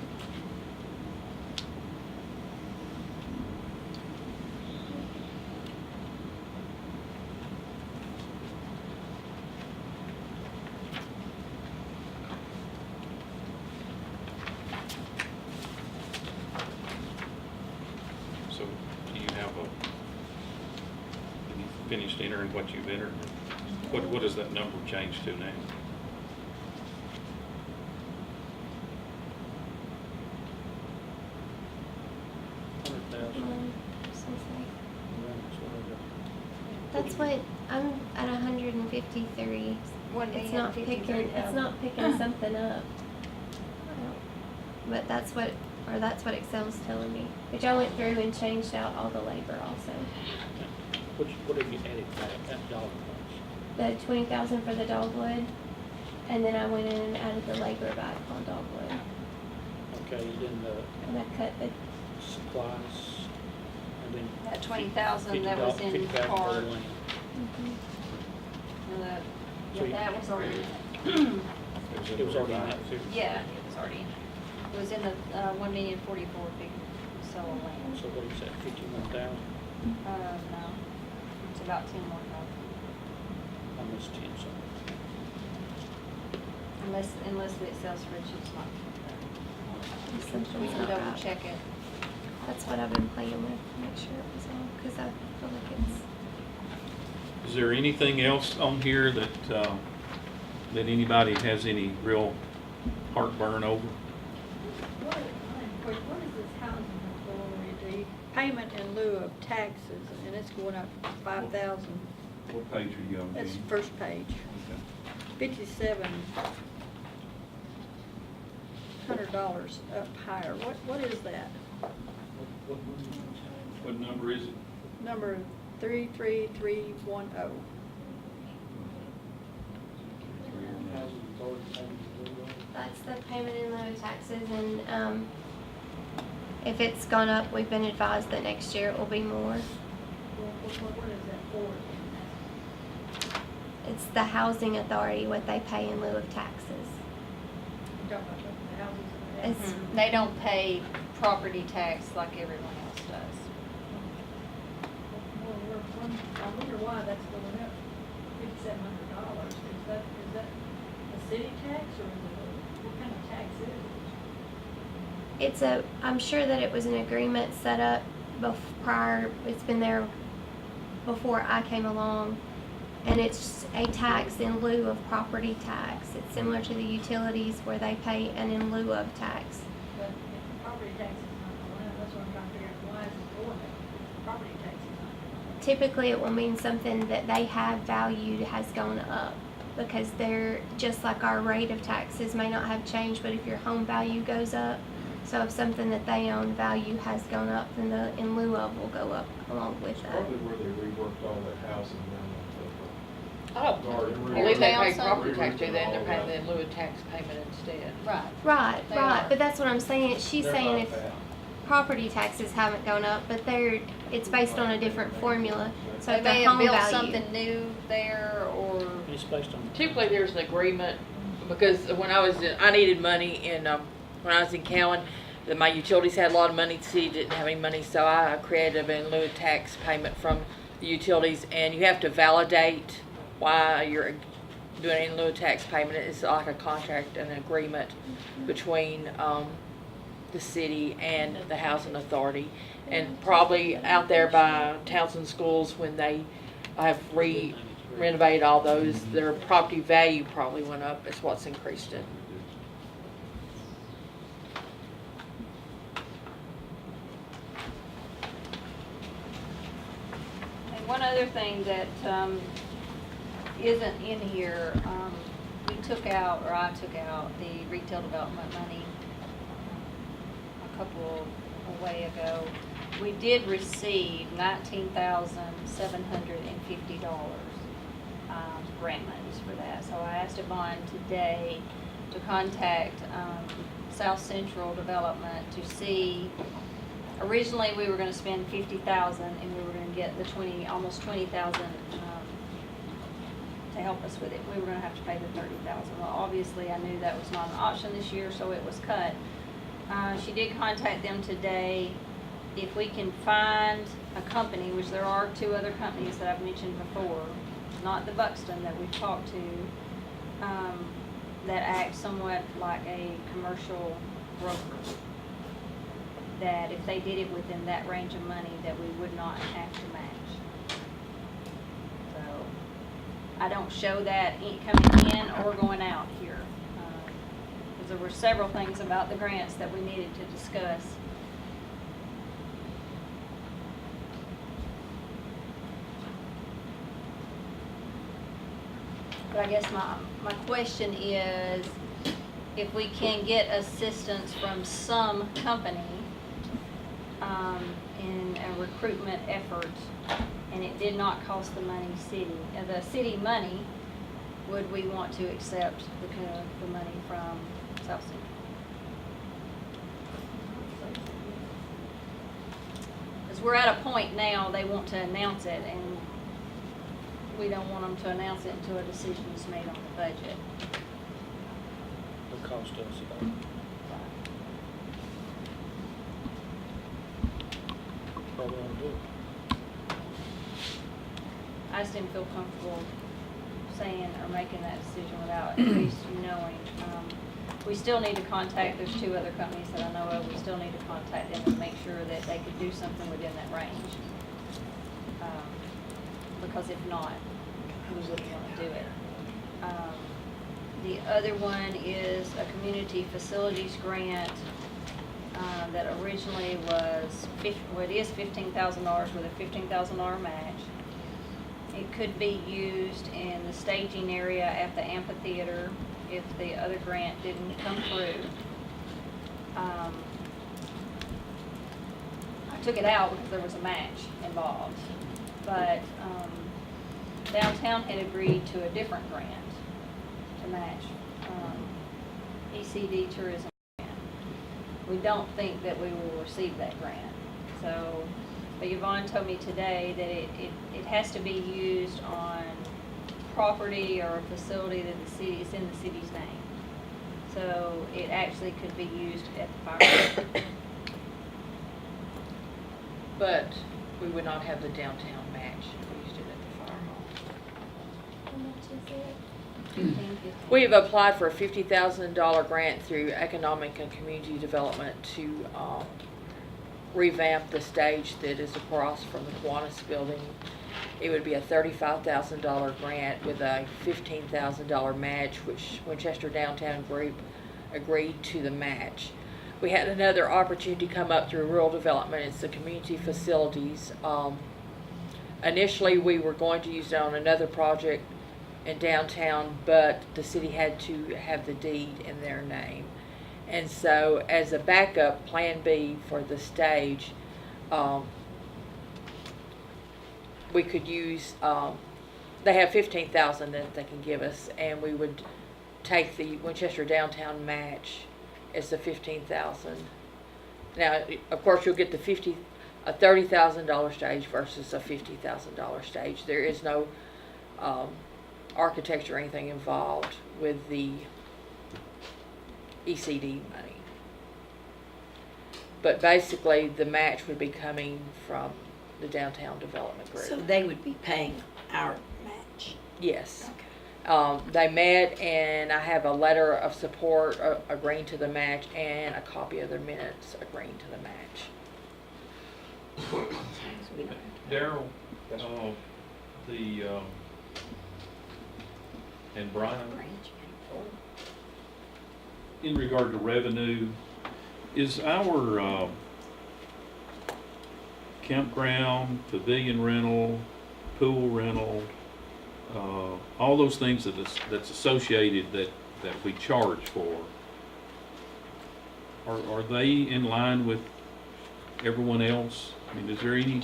So, do you have have you finished entering what you've entered? What does that number change to now? That's what, I'm at 153. It's not picking, it's not picking something up. I don't- But that's what Excel's telling me. Which I went through and changed out all the labor also. What have you added back, that dollar price? The 20,000 for the dogwood, and then I went in and added the labor back on dogwood. Okay, then And I cut the, the supplies, and then. That 20,000 that was in $50,000 for the park. land. mhm. So you- That was already, It was already in that figure. yeah, it was already, it was in the 1,044,000 figure, so land. So what is that, 51,000? No, it's about 10 more thousand, Almost 10 something. unless the Excel spreadsheet's not. We Something's can not double right. check it. That's what I've been playing with to make sure it was all, because I feel like it's, Is there anything else on here that, that anybody has any real heartburn over? What is this housing authority payment in lieu of taxes, and it's going up 5,000. What page are you on? That's Jean? first page. Okay. $5,700 up higher. What is that? What number is it? Number 33310. that's the payment in lieu of taxes, and, if it's gone up, we've been advised that next year it will be more. What is that for? It's the housing authority, what they pay in lieu of taxes. You're talking about the houses and It's, Mhm. They don't pay property tax like everyone else does. I wonder why that's going up $5,700. Is that a city tax, or is it what kind of tax is it? I'm sure that it was an agreement set up prior, it's been there before I came along. And it's a tax in lieu of property tax. It's similar to the utilities where they pay an in lieu of tax. But if the property tax is not going up, that's what I'm trying to figure out, why is it going up? If the property tax is not going up. Typically, it will mean something that they have valued has gone up, because they're, just like our rate of taxes may not have changed, but if your home value goes up, so if something that they own value has gone up, then the in lieu of will go up along with that. Probably where they reworked all that housing down I Garden. don't believe they pay Town property center. tax, do they? And they're paying the in lieu of tax payment instead. Right. Right, They right, are. but that's what I'm saying. She's They're saying not if bad. property taxes haven't gone up, but it's based on a different formula. So They if the may have home built value, something new there, or, It's based on. Typically, there's an agreement, because when I needed money when I was in Cowan, that my utilities had a lot of money, the city didn't have any money, so I created an in lieu of tax payment from the utilities, and you have to validate why you're doing an in lieu of tax payment. It's like a contract, an agreement between the city and the housing authority, and probably out there by Townsend schools, when they have renovated all those, their property value probably went up. Is what's increased it. and one other thing that, isn't in here, we took out, or I took out, the retail development money a couple way ago. We did receive $19,750 grant monies for that. So I asked Yvonne today to contact South Central Development to see. Originally, we were going to spend $50,000, and we were going to get the almost $20,000 to help us with it. We were going to have to pay the $30,000. Well, obviously, I knew that was not an option this year, so it was cut. She did contact them today. If we can find a company, which there are 2 other companies that I've mentioned before, not the Buxton that we've talked to, that act somewhat like a commercial broker, that if they did it within that range of money, that we would not have to match. So I don't show that coming in or going out here, because there were several things about the grants that we needed to discuss. But I guess my question is, if we can get assistance from some company in a recruitment effort, and it did not cost the city money, would we want to accept the money from South Central? Because we're at a point now, they want to announce it, and we don't want them to announce it until a decision is made on the budget. What cost us about. Probably want to do it. I just didn't feel comfortable saying or making that decision without at least knowing. we still need to contact, there's 2 other companies that I know of, we still need to contact them and make sure that they could do something within that range. Because if not, we wouldn't want to do it. The other one is a community facilities grant that originally was, it is $15,000 with a $15,000 match. It could be used in the staging area at the amphitheater if the other grant didn't come through. I took it out because there was a match involved, but downtown had agreed to a different grant to match ECD tourism grant. We don't think that we will receive that grant. So, but Yvonne told me today that it has to be used on property or a facility that the city is in the city's name. So it actually could be used at the fire. But we would not have the downtown match if we used it at the fire hall. How much is it? 15. We have applied for a $50,000 grant through Economic and Community Development to revamp the stage that is across from the Kiwanis building. It would be a $35,000 grant with a $15,000 match, which Winchester Downtown Group agreed to the match. We had another opportunity come up through rural development. It's the community facilities. Initially, we were going to use it on another project in downtown, but the city had to have the deed in their name. And so as a backup, Plan B for the stage, we could use, they have $15,000 that they can give us, and we would take the Winchester Downtown match as the $15,000. Now, of course, you'll get a $30,000 stage versus a $50,000 stage. There is no architecture or anything involved with the ECD money. But basically, the match would be coming from the downtown development group. So they would be paying our match. Yes. Okay. They met, and I have a letter of support agreeing to the match and a copy of their minutes agreeing to the match. So we don't Darrell, and Brian, arrange it. In regard to revenue, is our campground, pavilion rental, pool rental, all those things that's associated that we charge for, are they in line with everyone else? I mean, is there any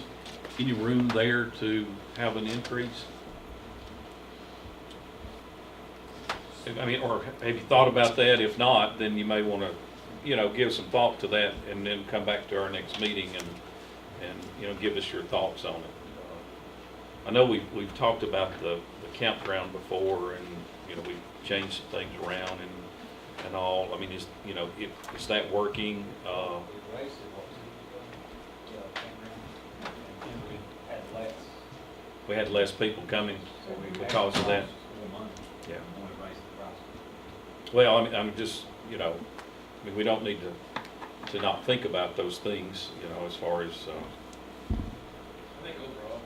room there to have an increase? I mean, or have you thought about that? If not, then you may want to, give some thought to that and then come back to our next meeting and give us your thoughts on it. I know we've talked about the campground before, and, we've changed some things around and all. I mean, is that working? We had less people coming because of that. Yeah. Well, I'm just, we don't need to not think about those things, as far as, I think overall,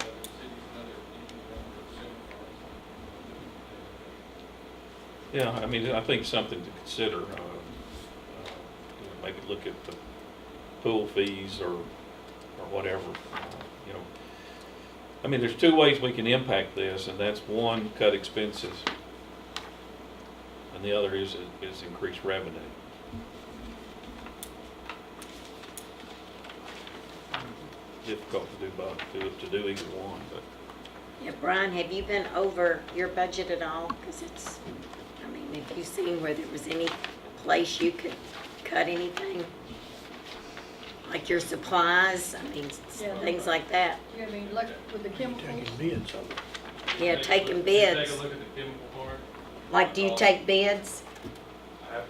other cities and other yeah, I mean, I think something to consider, maybe look at the pool fees or whatever, I mean, there's 2 ways we can impact this, and that's one, cut expenses, and the other is increase revenue. Difficult to do both, to do either one, but. Yeah, Brian, have you been over your budget at all? Because have you seen where there was any place you could cut anything? Like your supplies, Yeah. things like that. You mean, like with the chemicals? Taking bids on it. Yeah, taking Take bids. a look at the chemical part. Like, do you take bids?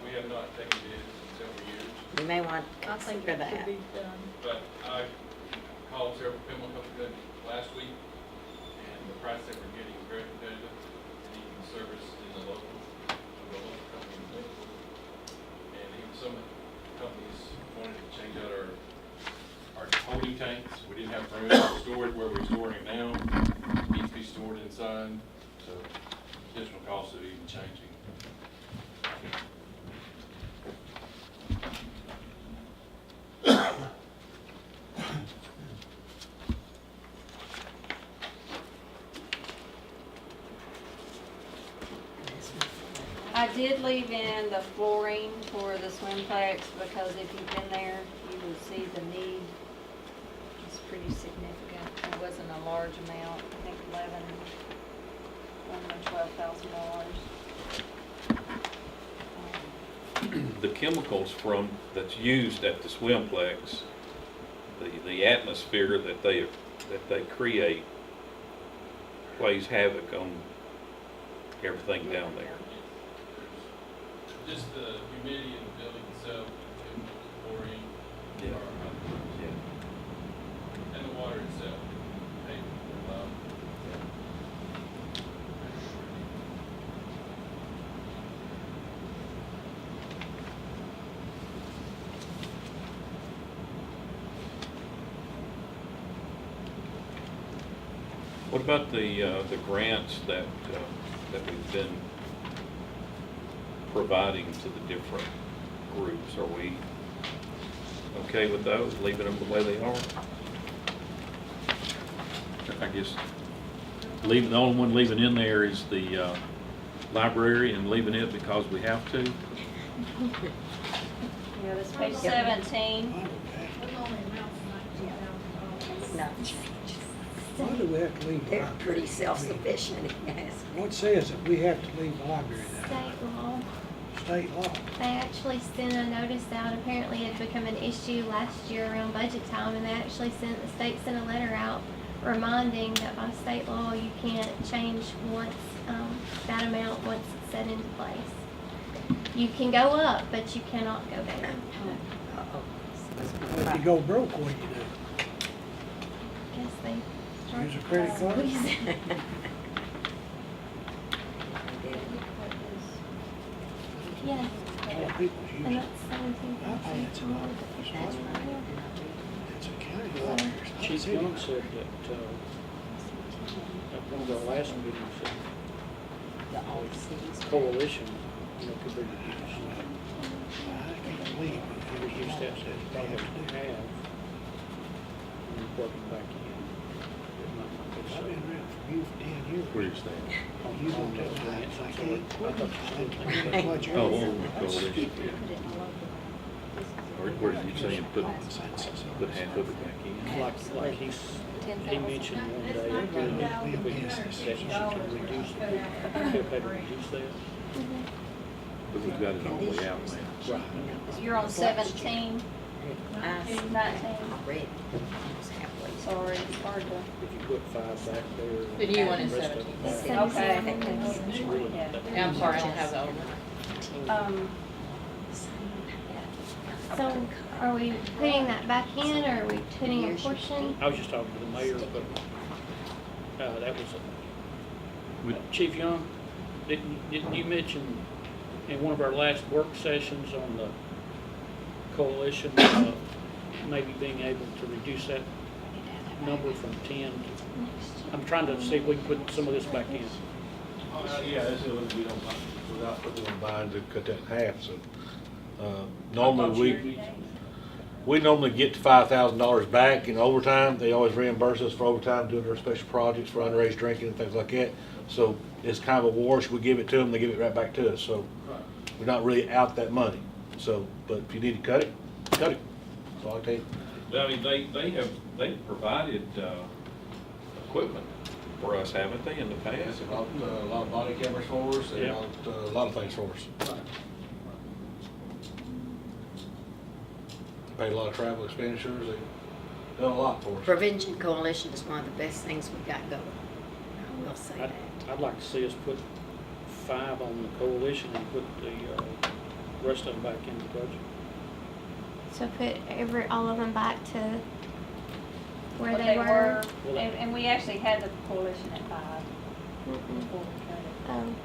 We have not taken bids in several years, You may want to I think consider that should that. be done. but I called several chemical companies last week, and the price that we're getting is very competitive, and even service in the local the local company. And even some companies wanted to change out our holding tanks. We didn't have room to store it where we're storing it now. It needs to be stored inside, so additional cost of even changing. I did leave in the flooring for the swimplex because if you've been there, you will see the need. It's pretty significant. It wasn't a large amount, I think $12,000. The chemicals that's used at the swimplex, the atmosphere that they create plays havoc on everything down there. Just the humidity in the building itself, chemicals, chlorine, Yeah. and the water itself. What about the grants that we've been providing to the different groups? Are we okay with those, leaving them the way they are? I guess the only one leaving in there is the library, and leaving it because we have to. Yeah, this page 17. Not change. Why do we have to leave the They're library? pretty self-sufficient, yes. What says that we have to leave the library that way? State law. State law. They actually sent a notice out. Apparently it had become an issue last year around budget time, and the state sent a letter out reminding that by state law you can't change once, that amount once it's set into place. You can go up, but you cannot go down. Uh-oh. If you go broke, what do you do? Guess they start Use a credit card? squeezing. Yeah, A lot of people use and it. that's 17. I pay it to That's That's right. right. It's a county library. It's not Chief city. Young said that, at one of our last meetings, that coalition, could be reduced. I can't believe it. Reduced that to probably half, and working back in. I've been around from you for 10 years. Where's that? You don't tell me I can't quit. Oh, coalition, yeah. Where did you say you put half of it back in? Like he mentioned one day, that you can reduce it, he'll pay to reduce that. But we've got it all the way out now. You're on 17, I 19. read it. It's halfway. Sorry, it's hard to. If you put 5 back there. The new one is the rest of it 17. back, Okay. it's really- Yeah. Yeah, I'm sorry, I don't have the old one. So are we putting that back in, or are we putting a portion? I was just talking to the mayor, but, that was, Chief Young, didn't you mention in one of our last work sessions on the coalition, maybe being able to reduce that number from 10 to, I'm trying to see if we can put some of this back in. Yeah, that's it, we don't, without putting them bind to cut that in half, so, normally we normally get to $5,000 back in overtime. They always reimburse us for overtime doing their special projects for underage drinking and things like that. So it's kind of a wash, we give it to them, they give it right back to us, so we're not really out that money. So, but if you need to cut it, cut it, that's all I tell you. I mean, they've provided equipment for us, haven't they, in the past? A lot of body cameras for us, and Yeah. a lot of things for us. Paid a lot of travel expenditures, they've done a lot for us. Prevention Coalition is one of the best things we got going. I will say that. I'd like to see us put 5 on the coalition and put the rest of them back in the budget. So put all of them back to where What they were. and we actually had the coalition at 5 Mm-mm. before we cut it.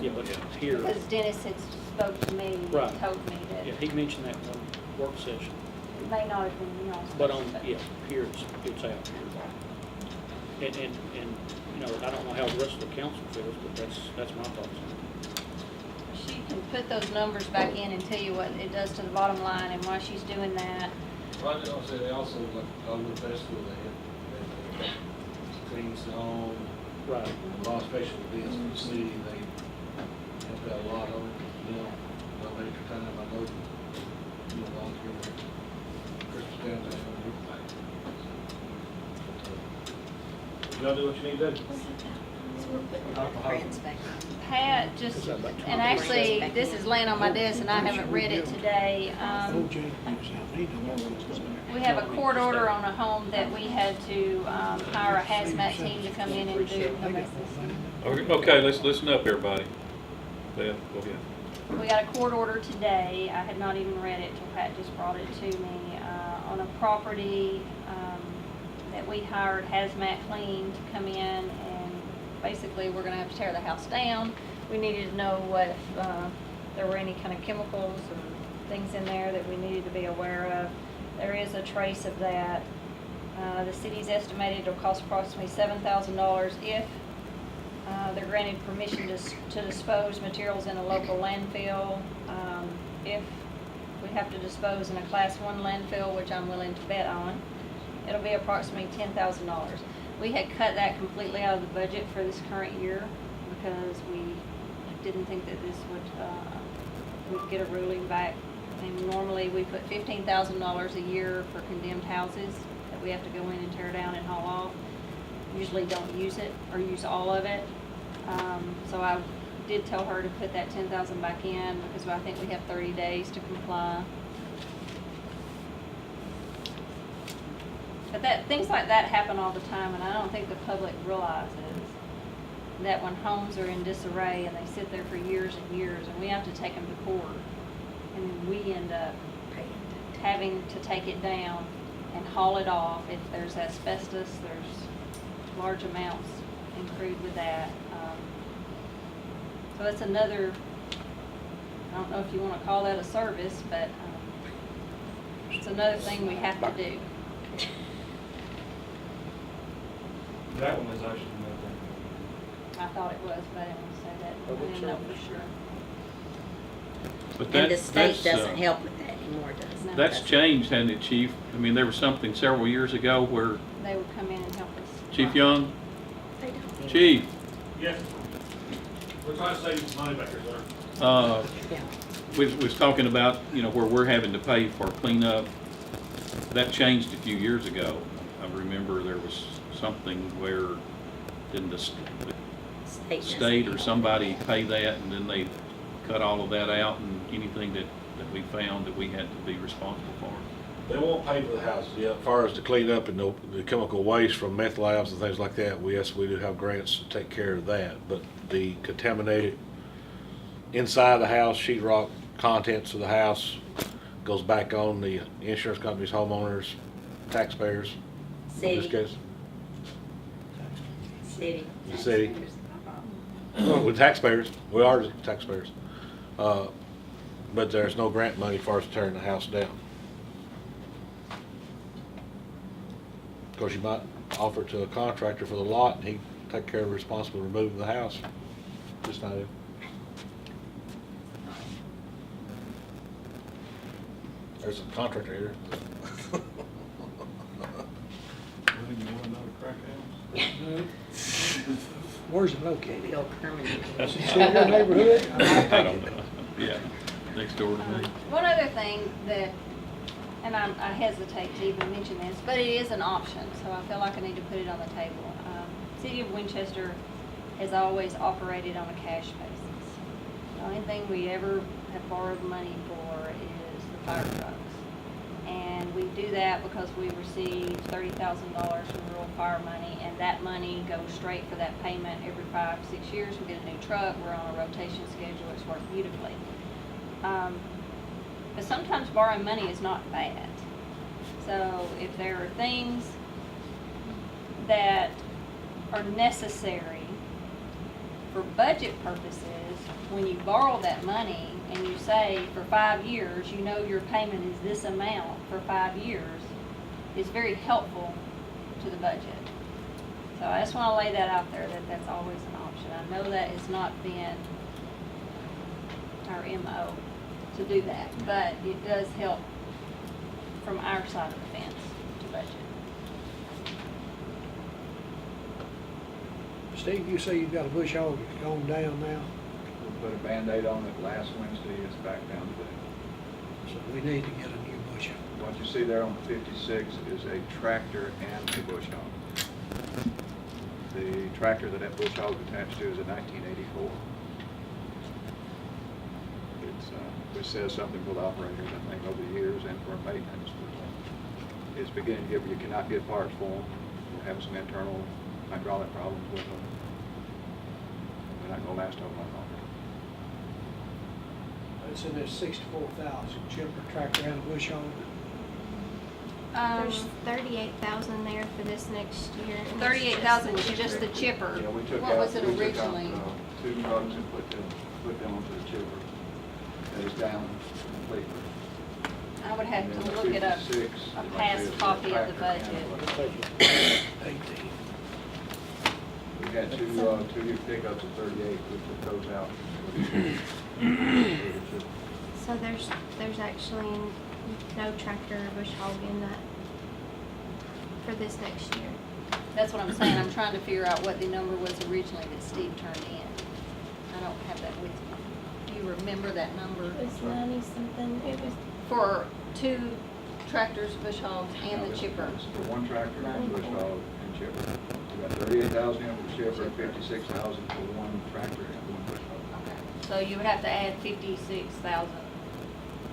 Yeah, but here, Because Dennis had spoke to me and Right. told me that yeah, it he mentioned that one work session, may not have been, you know. but on, yeah, here it's out here. And, you know, I don't know how the rest of the council feels, but that's my thoughts on it. She can put those numbers back in and tell you what it does to the bottom line and why she's doing that. Well, I also, they also, like, Dogwood Festival, they clean stone, Right. a lot of special events for the city, they have got a lot on it, you know, donate their time, I know, you know, volunteer, Christmas downtown, everything. Y'all do what you need to do. So we're putting the prints back on. Pat just, and actually, this is laying on my desk and I haven't read it today. Old Jake was out, he done all those. We have a court order on a home that we had to hire a hazmat team to come in and do. Okay, let's listen up, everybody. Beth, go ahead. We got a court order today. I had not even read it till Pat just brought it to me, on a property that we hired hazmat clean to come in, and basically we're gonna have to tear the house down. We needed to know what, if there were any kind of chemicals or things in there that we needed to be aware of. There is a trace of that. The city's estimated it'll cost approximately $7,000 if they're granted permission to dispose materials in a local landfill. If we have to dispose in a Class 1 landfill, which I'm willing to bet on, it'll be approximately $10,000. We had cut that completely out of the budget for this current year because we didn't think that this would get a ruling back. And normally we put $15,000 a year for condemned houses that we have to go in and tear down and haul off. Usually don't use it or use all of it. So I did tell her to put that $10,000 back in because I think we have 30 days to comply. But things like that happen all the time, and I don't think the public realizes that when homes are in disarray and they sit there for years and years, and we have to take them to court, and then we end up having to take it down and haul it off. If there's asbestos, there's large amounts included with that. So it's another, I don't know if you want to call that a service, but it's another thing we have to do. That one is actually nothing. I thought it was, but I didn't want to say that. I didn't know for sure. But And the state that's, doesn't help with that anymore, does it? No. That's changed, hasn't it, Chief? I mean, there was something several years ago where They would come in and help us. Chief Young, They don't. Chief, Yeah. We're trying to save money back here, sir. Yeah. we was talking about, you know, where we're having to pay for cleanup. That changed a few years ago. I remember there was something where didn't the state or somebody pay that, and then they cut all of that out, and anything that we found that we had to be responsible for. They won't pay for the houses yet. As far as the cleanup and the chemical waste from meth labs and things like that, yes, we do have grants to take care of that. But the contaminated inside the house, sheetrock, contents of the house goes back on the insurance companies, homeowners, taxpayers. In this City. case, City. The city. With taxpayers, we are the taxpayers. But there's no grant money for us tearing the house down. Of course, you might offer it to a contractor for the lot, and he'd take care of responsible removing the house. Just not him. There's a contractor here. Where's it located? Bill Kerman. Is it in your neighborhood? I don't know. Yeah, next door to me. One other thing that, and I hesitate to even mention this, but it is an option, so I feel like I need to put it on the table. City of Winchester has always operated on a cash basis. The only thing we ever have borrowed money for is the fire trucks. And we do that because we receive $30,000 from rural fire money, and that money goes straight for that payment every 5 to 6 years. We get a new truck, we're on a rotation schedule, it's worked beautifully. But sometimes borrowing money is not bad. So if there are things that are necessary for budget purposes, when you borrow that money and you say for 5 years, you know your payment is this amount for 5 years, is very helpful to the budget. So I just want to lay that out there, that that's always an option. I know that has not been our MO to do that, but it does help from our side of the fence to budget. Steve, you say you've got a bush hog that's gone down now, We put a Band-Aid on it last Wednesday, it's back down today. so we need to get a new bush hog. What you see there on the 56 is a tractor and a bush hog. The tractor that bush hog is attached to is a 1984. Which says something for the operators, I think, over the years, and for maintenance. It's beginning to you cannot get parts for them. We're having some internal hydraulic problems with them. They're not gonna last a whole lot longer. It's in this 64,000 chipper tractor and a bush hog. There's 38,000 there for this next year. and it's 38,000 was the just the chipper. Yeah, we took What out, was it we took out, originally? 2 trucks and put them onto the chipper. That is down completely. I would have And to then the look it up, 56, a like I past said, copy of the tractor and budget. a bush hog. 18. We had two new pickups at 38, we took those out. So there's actually no tractor or bush hog in that for this next year. That's what I'm saying, I'm trying to figure out what the number was originally that Steve turned in. I don't have that with me. Do you remember that number? It was 90 something. It was For 2 tractors, bush hogs, and the chipper? For one tractor, bush hog, and chipper. We got 38,000 in for the chipper, 56,000 for one tractor and one bush hog. Okay. So you would have to add 56,000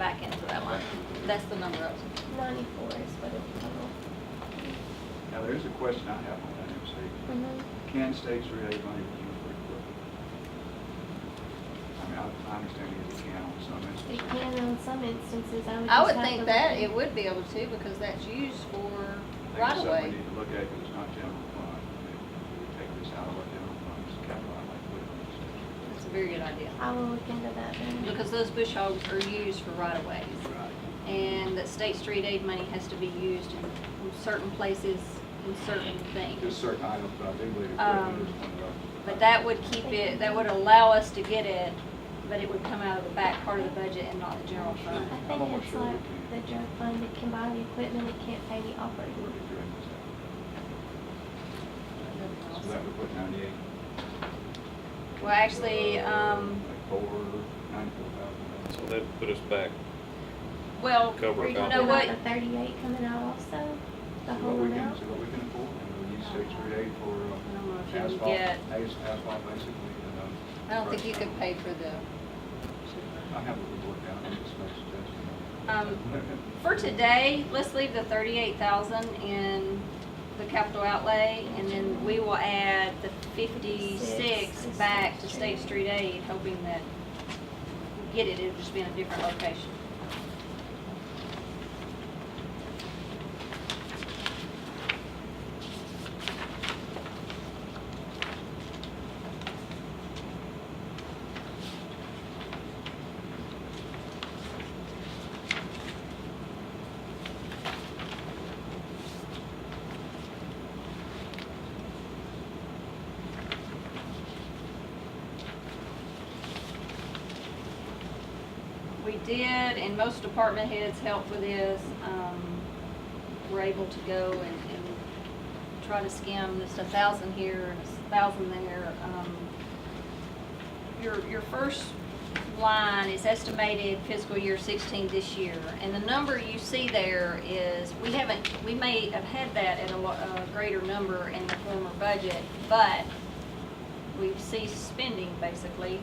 back into that line. That's the number of 94 is what it total. Now, there's a question I have on that, MC. Can State Street aid money be used for equipment? I mean, I understand it can on some It instances. can in some instances. I would I just would have think to that look it would be able to, because that's used for I think right it's of something way. we need to look at, because it's not general fund. We would take this out of our general funds, capital outlay, put it on the state. That's a very good idea. I will look into that then. Because those bush hogs are used for right of ways. And that state street aid money has to be used in certain places, in certain Just things. certain items, but I do believe equipment is one of those. But that would keep it, that would allow us to get it, but it would come out of the back part of the budget and not the general fund. I think almost it's sure we like can. the drug fund, it can buy the equipment, it can't pay the operating. We'll be doing this. So that would put 98. Well, actually, Like 94,000. So that put us back. well, Cover Are you a know talking what? about the 38 coming out also? The See whole what we can, amount? see what we can afford, and we'll use State Street aid for I don't know if you can asphalt, get, asphalt basically, and, I don't think you could pay for the. I have it worked out, it's just my suggestion. For today, let's leave the 38,000 in the capital outlay, and then we will add the 56 back to State Street Aid, hoping that we get it, it'll just be in a different location. We did, and most department heads helped with this. We're able to go and try to skim just 1,000 here and 1,000 there. Your first line is estimated fiscal year 16 this year, and the number you see there is, we may have had that at a greater number in the former budget, but we've ceased spending basically.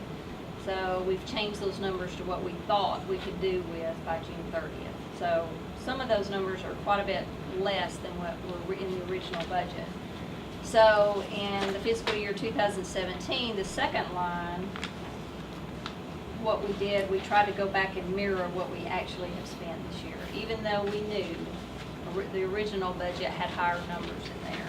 So we've changed those numbers to what we thought we could do with by June 30th. So some of those numbers are quite a bit less than what were in the original budget. So in the fiscal year 2017, the second line, what we did, we tried to go back and mirror what we actually have spent this year, even though we knew the original budget had higher numbers in there.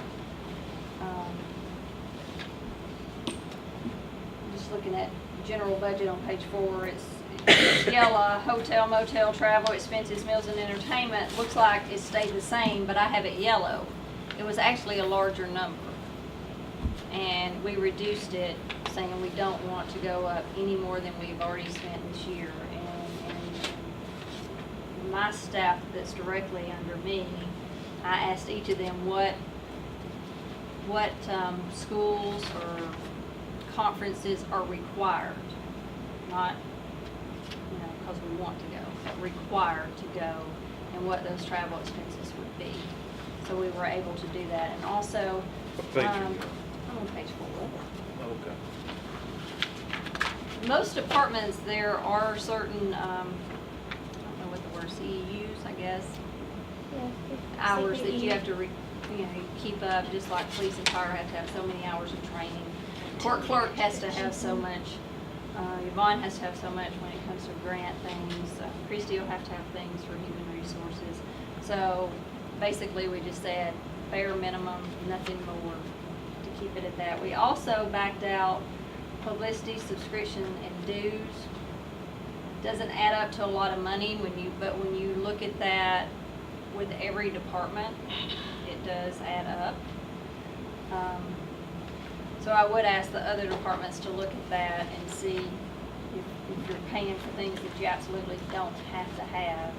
just looking at general budget on page 4, it's yellow, hotel, motel, travel, expenses, meals and entertainment. Looks like it stayed the same, but I have it yellow. It was actually a larger number. And we reduced it, saying we don't want to go up any more than we've already spent this year. And my staff that's directly under me, I asked each of them what schools or conferences are required, not, because we want to go, but required to go, and what those travel expenses would be. So we were able to do that. And also, What page are you on? I'm on page 4. Okay. Most departments, there are certain, I don't know what the word, CEUs, I guess, hours that you have to, keep up, just like police and fire have to have so many hours of training. Court clerk has to have so much. Yvonne has to have so much when it comes to grant things. Christy will have to have things for human resources. So basically, we just said bare minimum, nothing more, to keep it at that. We also backed out publicity, subscription, and dues. Doesn't add up to a lot of money but when you look at that with every department, it does add up. So I would ask the other departments to look at that and see if you're paying for things that you absolutely don't have to have.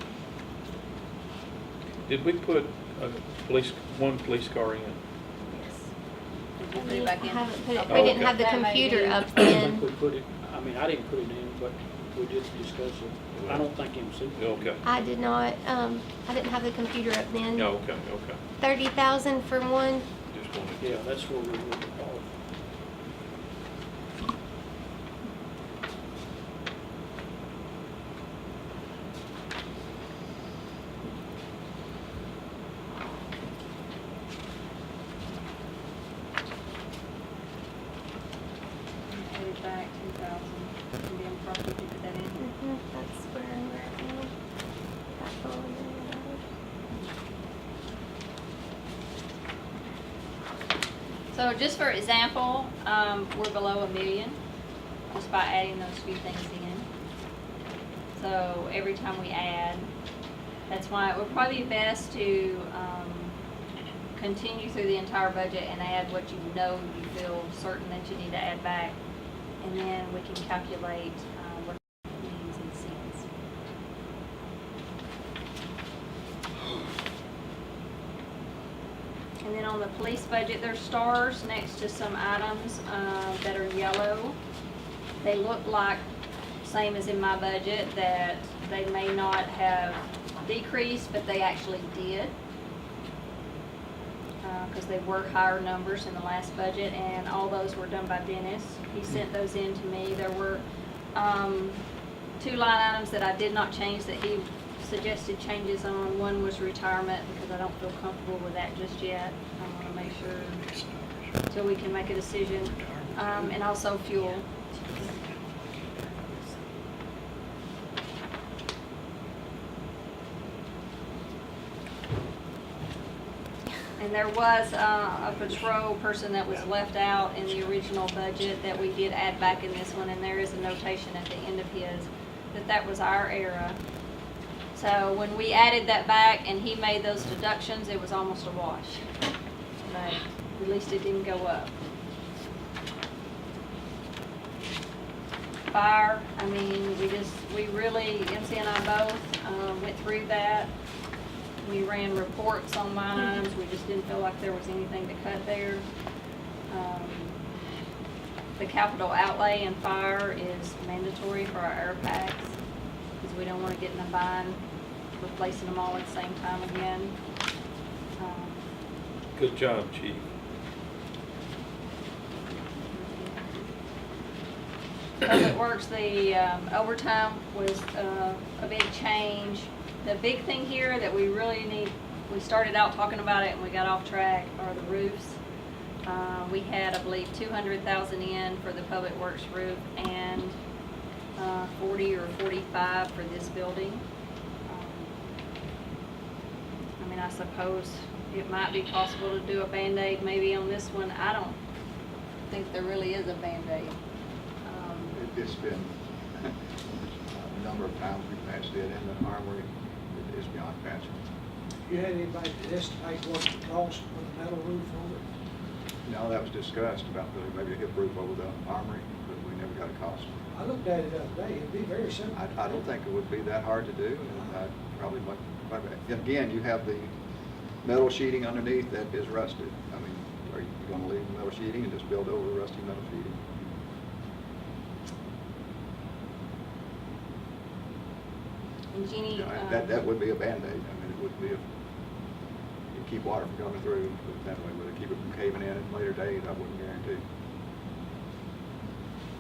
Did we put one police car in? Yes. Did you put We it back in? haven't put it, Oh, we didn't okay. have the That may computer be- up I think then. we put it, I didn't put it in, but we did discuss it. I don't think MC. Okay. I did not, I didn't have the computer up then. Yeah, okay. 30,000 for one. Just wanted Yeah, to. that's where we were off. Put it back 2,000. And then probably put that in. That's where we're at now. That's all in there. So just for example, we're below $1 million just by adding those few things in. So every time we add, that's why it would probably be best to continue through the entire budget and add what you feel certain that you need to add back, and then we can calculate what it means in cents. And then on the police budget, there's stars next to some items that are yellow. They look like, same as in my budget, that they may not have decreased, but they actually did. Because they were higher numbers in the last budget, and all those were done by Dennis. He sent those in to me. There were 2 line items that I did not change that he suggested changes on. One was retirement, because I don't feel comfortable with that just yet. I want to make sure until we can make a decision. And also fuel. And there was a patrol person that was left out in the original budget that we did add back in this one, and there is a notation at the end of his that was our error. So when we added that back and he made those deductions, it was almost a wash. But at least it didn't go up. Fire, we really, MC and I both went through that. We ran reports on line items. We just didn't feel like there was anything to cut there. The capital outlay in fire is mandatory for our air packs, because we don't want to get in a bind replacing them all at the same time again. Good job, Chief. Public Works, the overtime was a big change. The big thing here that we really need, we started out talking about it and we got off track, are the roofs. We had, I believe, 200,000 in for the Public Works roof and 40 or 45 for this building. I suppose it might be possible to do a Band-Aid maybe on this one. I don't think there really is a Band-Aid. It's been a number of times we've patched it in the armory. It's beyond patching. You had anybody to estimate what it would cost to put a metal roof over it? No, that was discussed about putting maybe a hip roof over the armory, but we never got a cost. I looked at it the other day, it'd be very simple. I don't think it would be that hard to do, and I'd probably again, you have the metal sheeting underneath that is rusted. I mean, are you gonna leave the metal sheeting and just build over rusty metal sheeting? And Jeannie, You know, that would be a Band-Aid. I mean, it would be you keep water from coming through, put it that way, would it keep it from caving in at later days? I wouldn't guarantee.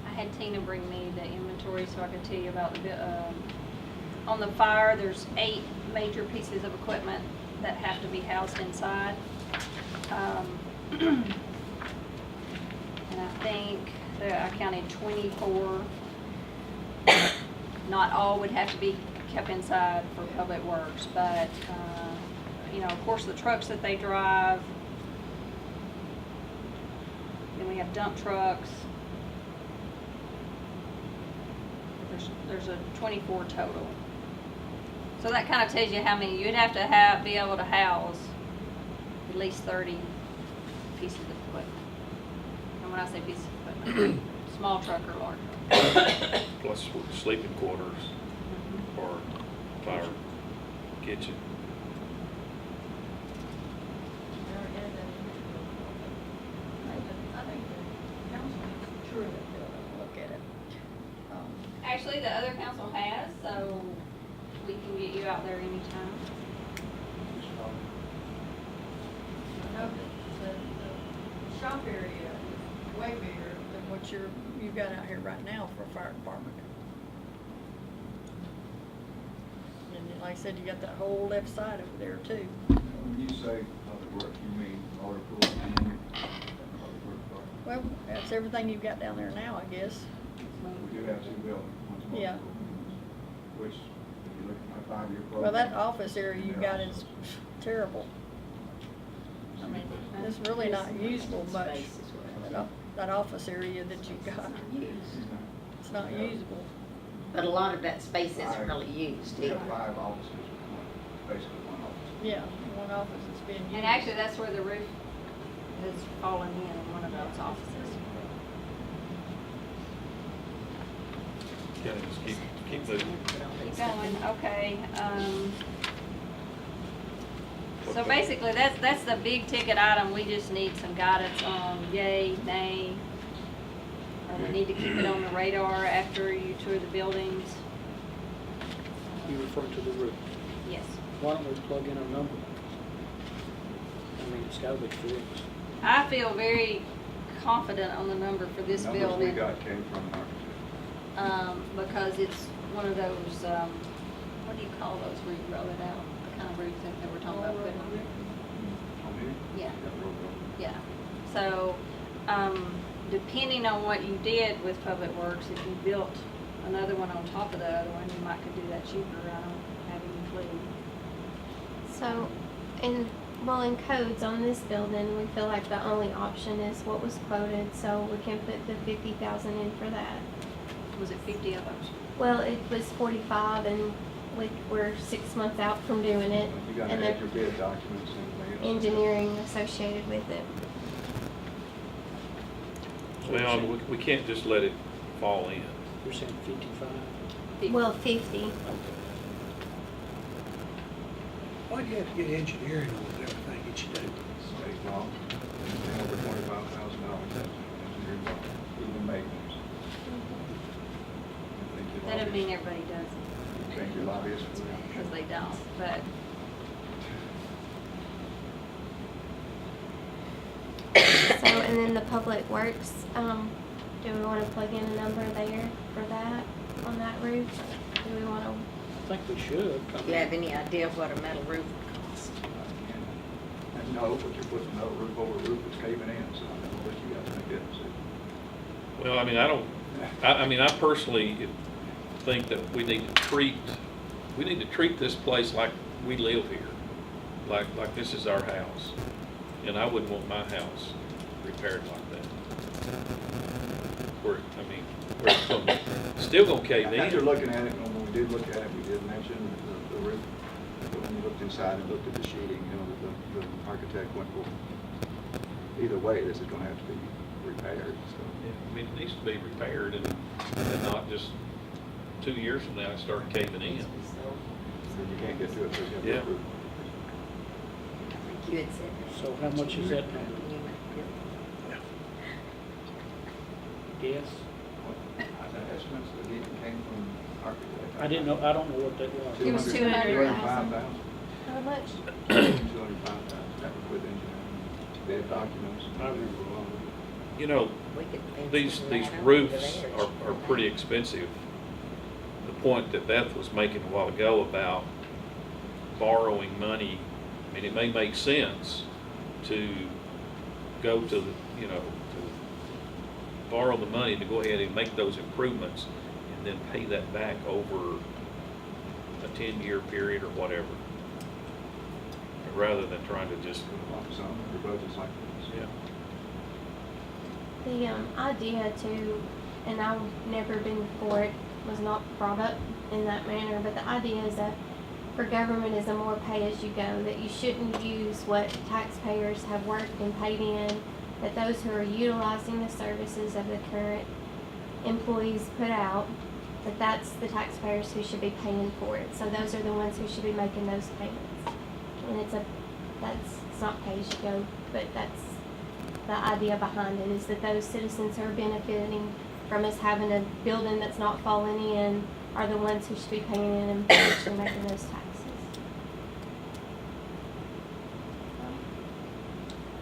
I had Tina bring me the inventory so I could tell you about on the fire, there's 8 major pieces of equipment that have to be housed inside. And I think that I counted 24. Not all would have to be kept inside for public works, but, you know, of course, the trucks that they drive. Then we have dump trucks. There's a 24 total. So that kind of tells you how many you'd have to be able to house at least 30 pieces of equipment. And when I say pieces of equipment, small truck or large truck. Plus sleeping quarters or fire kitchen. I think the council needs to tour that building, look at it. Actually, the other council has, so we can get you out there anytime. I know that the shop area is way bigger than what you've got out here right now for a fire department. And then, like I said, you got that whole left side over there too. When you say public works, you mean motor pool and public works department? Well, that's everything you've got down there now, I guess. We do have 2 buildings. One's motor Yeah. pool, which, if you look at my 5-year program. Well, that office area you've got is terrible. I mean, it's really not usable much, that office area that you've got. It's not usable. But a lot of that space isn't really used We either. have 5 offices, basically 1 office. Yeah, one office is being used. And actually, that's where the roof has fallen in one of those offices. Yeah, just keep moving. Keep going, okay. So basically, that's the big ticket item. We just need some guidance on yay, nay. We need to keep it on the radar after you tour the buildings. You referring to the roof? Yes. Why don't we plug in a number? I mean, it's gotta be fixed. I feel very confident on the number for this Numbers building. we got came from an architect. Because it's one of those, what do you call those where you roll it out? The kind of roof that we're talking about putting on there? On here? Yeah. You got the road over. Yeah. So, depending on what you did with Public Works, if you built another one on top of the other one, you might could do that cheaper. I don't have any clue. So, in codes on this building, we feel like the only option is what was quoted, so we can put the 50,000 in for that. Was it 50 of those? Well, it was 45 and we're 6 months out from doing it. You gotta And add your there's bid documents and everything else. engineering associated with it. Well, we can't just let it fall in. You're saying 55? Well, 50. Okay. Why do you have to get engineering on everything that you do? State law, anything over $25,000, that's engineering law, even maintenance. I think your That doesn't mean lobbyist- everybody does it, Change your lobbyist for that. because they don't, but So, and then the public works, do we want to plug in a number there for that, on that roof? Do we want to? I think we should. Do you have any idea what a metal roof would cost? And no, but you're putting metal roof over roof that's caving in, so I don't know what you guys think it is. Well, I mean, I mean, I personally think that we need to treat this place like we live here, like this is our house. And I wouldn't want my house repaired like that. where, I mean, where it's gonna, still gonna cave in. After looking at it, when we did look at it, we did mention the roof. When we looked inside and looked at the sheeting, you know, the architect went, well, either way, this is gonna have to be repaired, so. Yeah, I mean, it needs to be repaired and not just 2 years from now it start caving in. So you can't get to it, so you have to Yeah. approve. You had said that. So how much is that number? Yes? The estimates that came from architect. I didn't know, I don't know what that was. It was 200,000. 205,000. How much? 205,000, that was with engineering, they had documents. I remember. You know, We could fence these it right roofs over there. are pretty expensive. The point that Beth was making a while ago about borrowing money, I mean, it may make sense to go to, the, you know, to borrow the money to go ahead and make those improvements and then pay that back over a 10-year period or whatever, rather than trying to just, Lump sum, your budget's like this. yeah. The idea to, and I've never been for it, was not brought up in that manner, but the idea is that for government is a more pay-as-you-go, that you shouldn't use what taxpayers have worked and paid in, that those who are utilizing the services of the current employees put out, that that's the taxpayers who should be paying for it. So those are the ones who should be making those payments. And it's not pay-as-you-go, but that's the idea behind it, is that those citizens who are benefiting from us having a building that's not falling in are the ones who should be paying in and actually making those taxes.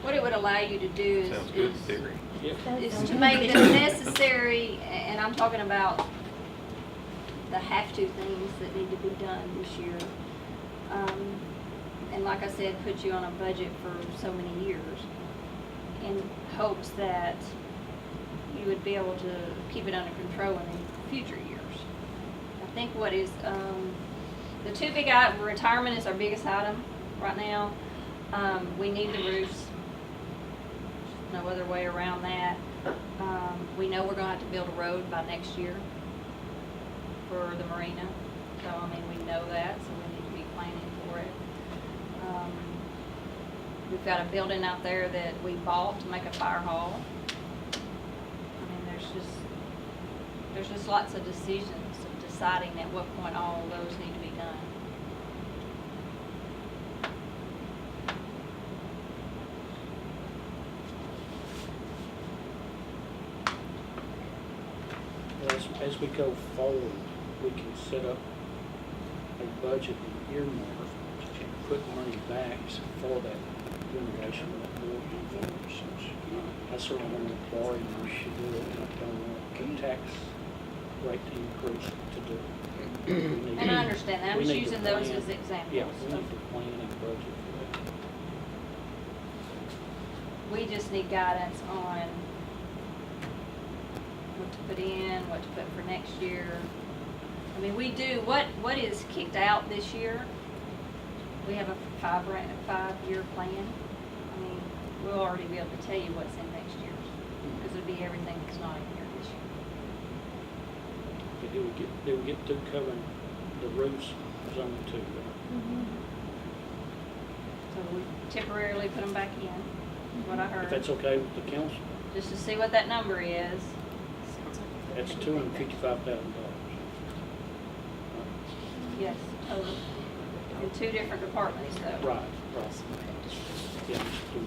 What it would allow you to do Sounds good in theory. Yep. is to make the necessary, and I'm talking about the have-to things that need to be done this year. And like I said, put you on a budget for so many years in hopes that you would be able to keep it under control in the future years. I think what is, the two big items, retirement is our biggest item right now. We need the roofs. No other way around that. We know we're gonna have to build a road by next year for the marina. So, I mean, we know that, so we need to be planning for it. We've got a building out there that we bought to make a fire hall. I mean, there's just lots of decisions of deciding at what point all of those need to be done. As we go forward, we can set up a budget and earmark and put money back for that renovation of that building. I certainly don't want borrowing, we should do it, and I don't want the tax rate to increase to do it. We need And I to- understand that. I'm we just need to using those plan- as examples. Yeah, we need to plan a budget for that. We just need guidance on what to put in, what to put for next year. I mean, we do, what is kicked out this year, we have a 5-year plan. I mean, we'll already be able to tell you what's in next year's, because it'll be everything that's not in here this year. But did we get through covering the roofs? There's only two, right? So we temporarily put them back in, is what I If heard, that's okay with the council, just to see what that number is. that's $255,000. Yes, total. In two different departments though. Right. Yeah, just do it,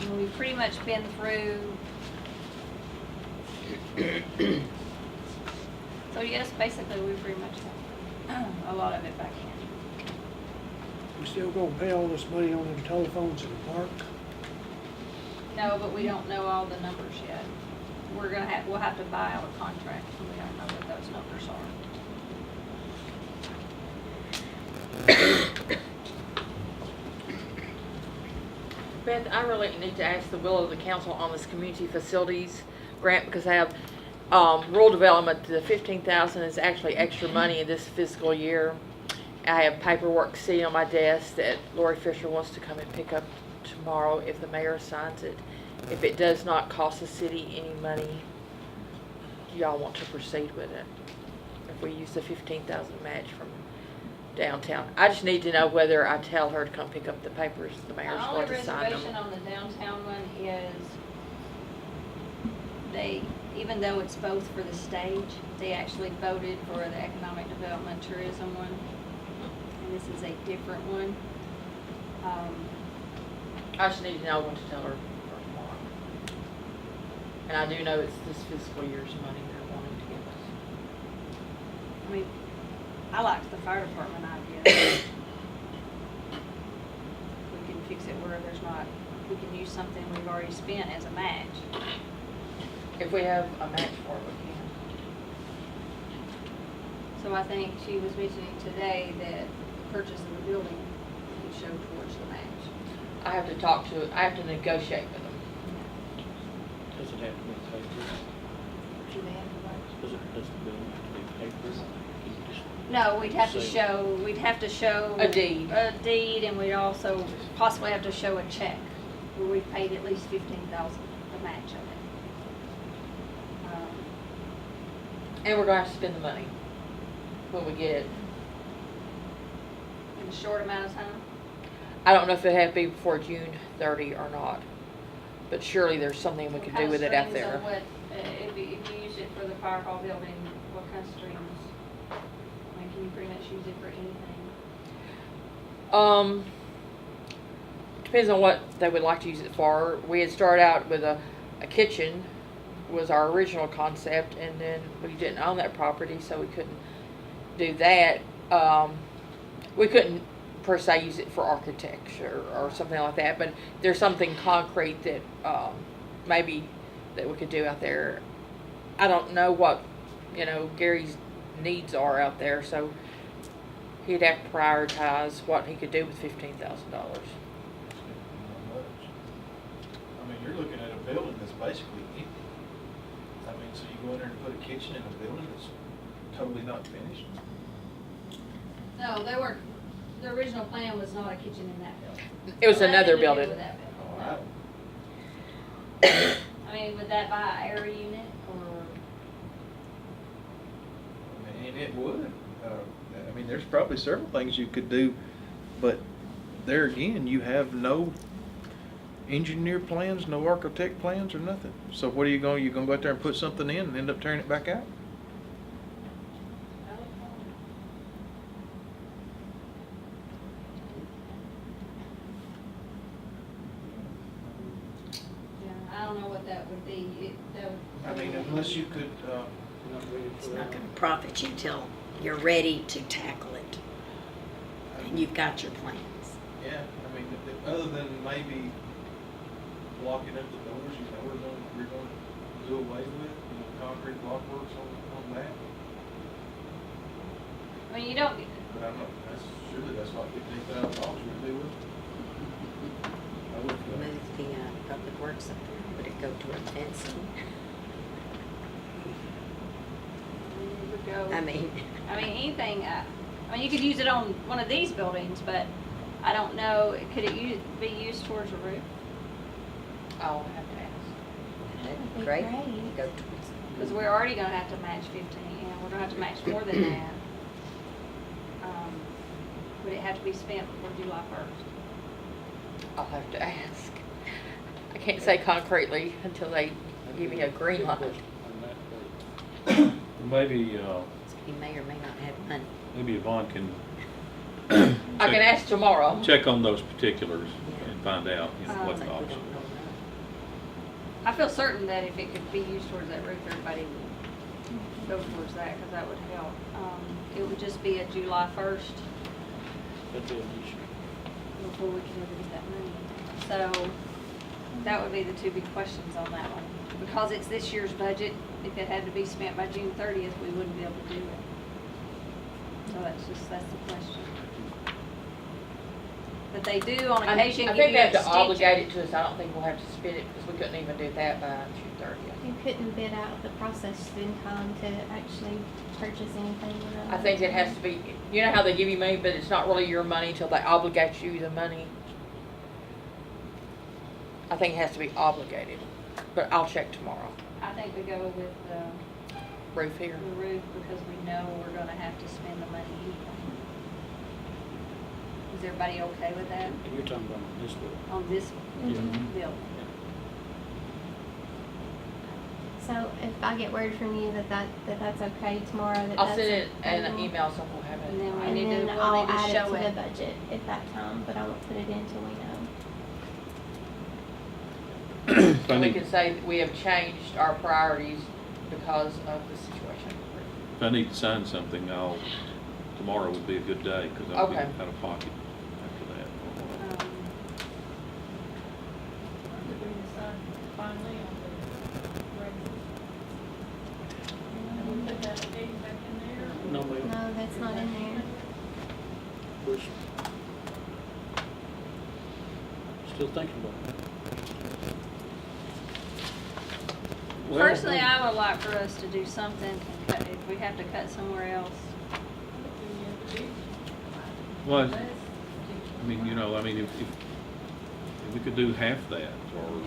And we've pretty much been through. So yes, basically we pretty much have a lot of it back in. We still gonna pay all this money on them telephones in the park? No, but we don't know all the numbers yet. We'll have to buy out a contract, and we don't know what those numbers are. Beth, I really need to ask the will of the council on this community facilities grant, because I have rural development, the $15,000 is actually extra money in this fiscal year. I have paperwork sitting on my desk that Lori Fisher wants to come and pick up tomorrow if the mayor signs it. If it does not cost the city any money, do y'all want to proceed with it? If we use the 15,000 match from downtown. I just need to know whether I tell her to come pick up the papers, the mayor's The only going to sign reservation them. on the downtown one is even though it's both for the stage, they actually voted for the economic development tourism one. And this is a different one. I just need to know when to tell her for tomorrow. And I do know it's this fiscal year's money they're wanting to give us. I mean, I liked the fire department idea. We can fix it where there's not, we can use something we've already spent as a match. If we have a match for it, we can. So I think she was mentioning today that the purchase of the building would show towards the match. I have to negotiate with them. Does it have to be paper? Do they have to vote? Does the bill have to be paper? No, we'd have to Say- show. A deed. A deed, and we'd also possibly have to show a check where we've paid at least 15,000, the match of it. And we're going to have to spend the money when we get it. In a short amount of time. I don't know if it had to be before June 30 or not, but surely there's something we could do with it out there. What kind of strings on what, if you use it for the fire hall building, what kind of strings? I mean, can you pretty much use it for anything? Depends on what they would like to use it for. We had started out with a kitchen was our original concept, and then we didn't own that property, so we couldn't do that. We couldn't per se use it for architecture or something like that, but there's something concrete that maybe that we could do out there. I don't know what Gary's needs are out there, so he'd have to prioritize what he could do with $15,000. I mean, you're looking at a building that's basically empty. I mean, so you go in there and put a kitchen in a building that's totally not finished? No, the original plan was not a kitchen in that building. It was Nothing another to do building. with that Oh, building, I no. I mean, would that buy an air unit or? mean, it would. I mean, there's probably several things you could do, but there again, you have no engineer plans, no architect plans or nothing. So what are you going to go out there and put something in and end up tearing it back out? Yeah, I don't know what that would be. I mean, unless you could, It's not gonna profit you till you're ready to tackle it. And you've got your plans. yeah, I mean, other than maybe blocking up the doors, we're going to do away with, concrete blockworks on that. I mean, you don't, But I'm not, surely that's like $15,000 would do with. I would, Move the public works up there, would it go toward fencing? you would go. I mean, Anything, you could use it on one of these buildings, but I don't know, could it be used towards a roof? I'll have to ask. that'd be great. Go towards. Because we're already gonna have to match 15, we're gonna have to match more than that. Would it have to be spent before July 1st? I'll have to ask. I can't say concretely until they give me a green light. Maybe, He may or may not have money. maybe Yvonne can I can ask tomorrow. check on those particulars and find out, what It's the like we options. don't know I feel certain that if it could be used towards that roof, everybody would go towards that, because that would help. It would just be a July 1st That'd be an issue. before we can ever get that money. So that would be the two big questions on that one. Because it's this year's budget, if it had to be spent by June 30th, we wouldn't be able to do it. So that's the question. But they do on I occasion think give they you have to extensions. obligate it to us. I don't think we'll have to spend it because we couldn't even do that by June 30th. You couldn't bid out the process in time to actually purchase anything. I think it has to be, you know how they give you money, but it's not really your money until they obligate you the money. I think it has to be obligated, but I'll check tomorrow. I think we go with Roof here. the roof because we know we're gonna have to spend the money anyway. Is everybody okay with that And you're talking about this one. on this Yeah. bill? So if I get word from you that's okay tomorrow, that I'll that's send it in an available, email so we'll have And then it. we and need to, then we'll I'll need to add it show to the it. budget at that time, but I won't put it in until we know. And we can say that we have changed our priorities because of the situation. If I need to sign something, tomorrow would be a good day, because I'll be Okay. out of pocket after that. Um, Did we decide finally on the raises? And we put that date back in there? No, ma'am. No, that's not in there. We're still thinking about it. Well, Personally, I would like for us to do something and cut, if we have to cut somewhere else. Well, I mean, if we could do half that, or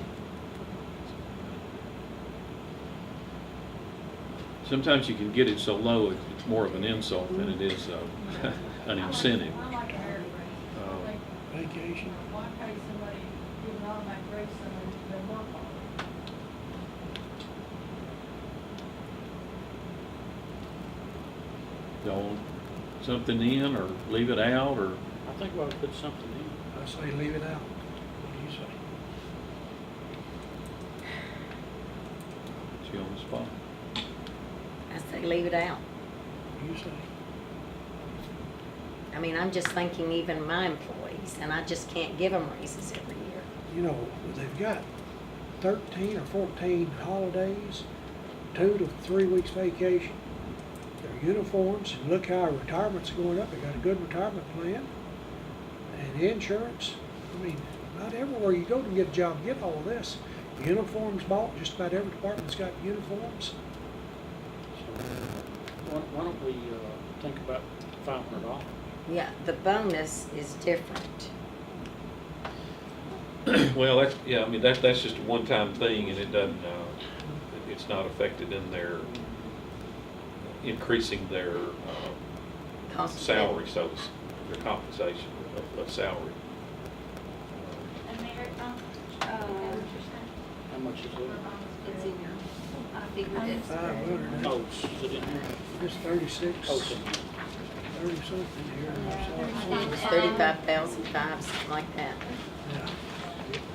sometimes you can get it so low, it's more of an insult than it is an incentive. I like a higher rate. Vacation. Why pay somebody, give an automatic raise somebody who's been working on it? Y'all want something in, or leave it out, or? I think we ought to put something in. I say leave it out. What do you say? She on the spot. I say leave it out. What do you say? I mean, I'm just thinking even my employees, and I just can't give them raises every year. You know, they've got 13 or 14 holidays, 2 to 3 weeks vacation. Their uniforms, and look how our retirement's going up. They got a good retirement plan. And insurance. I mean, not everywhere you go to get a job, you get all of this. Uniforms bought, just about every department's got uniforms. So, why don't we think about $500? Yeah, the bonus is different. Well, that's just a one-time thing, and it doesn't, it's not affected in their increasing their Cost of salary, so their compensation of salary. And Mayor, How much is it? It's in your, I figured it's. 500. Oh, is it in here? Just 36. Oh, it's in here. 30 something here. It's 35,005, something like that.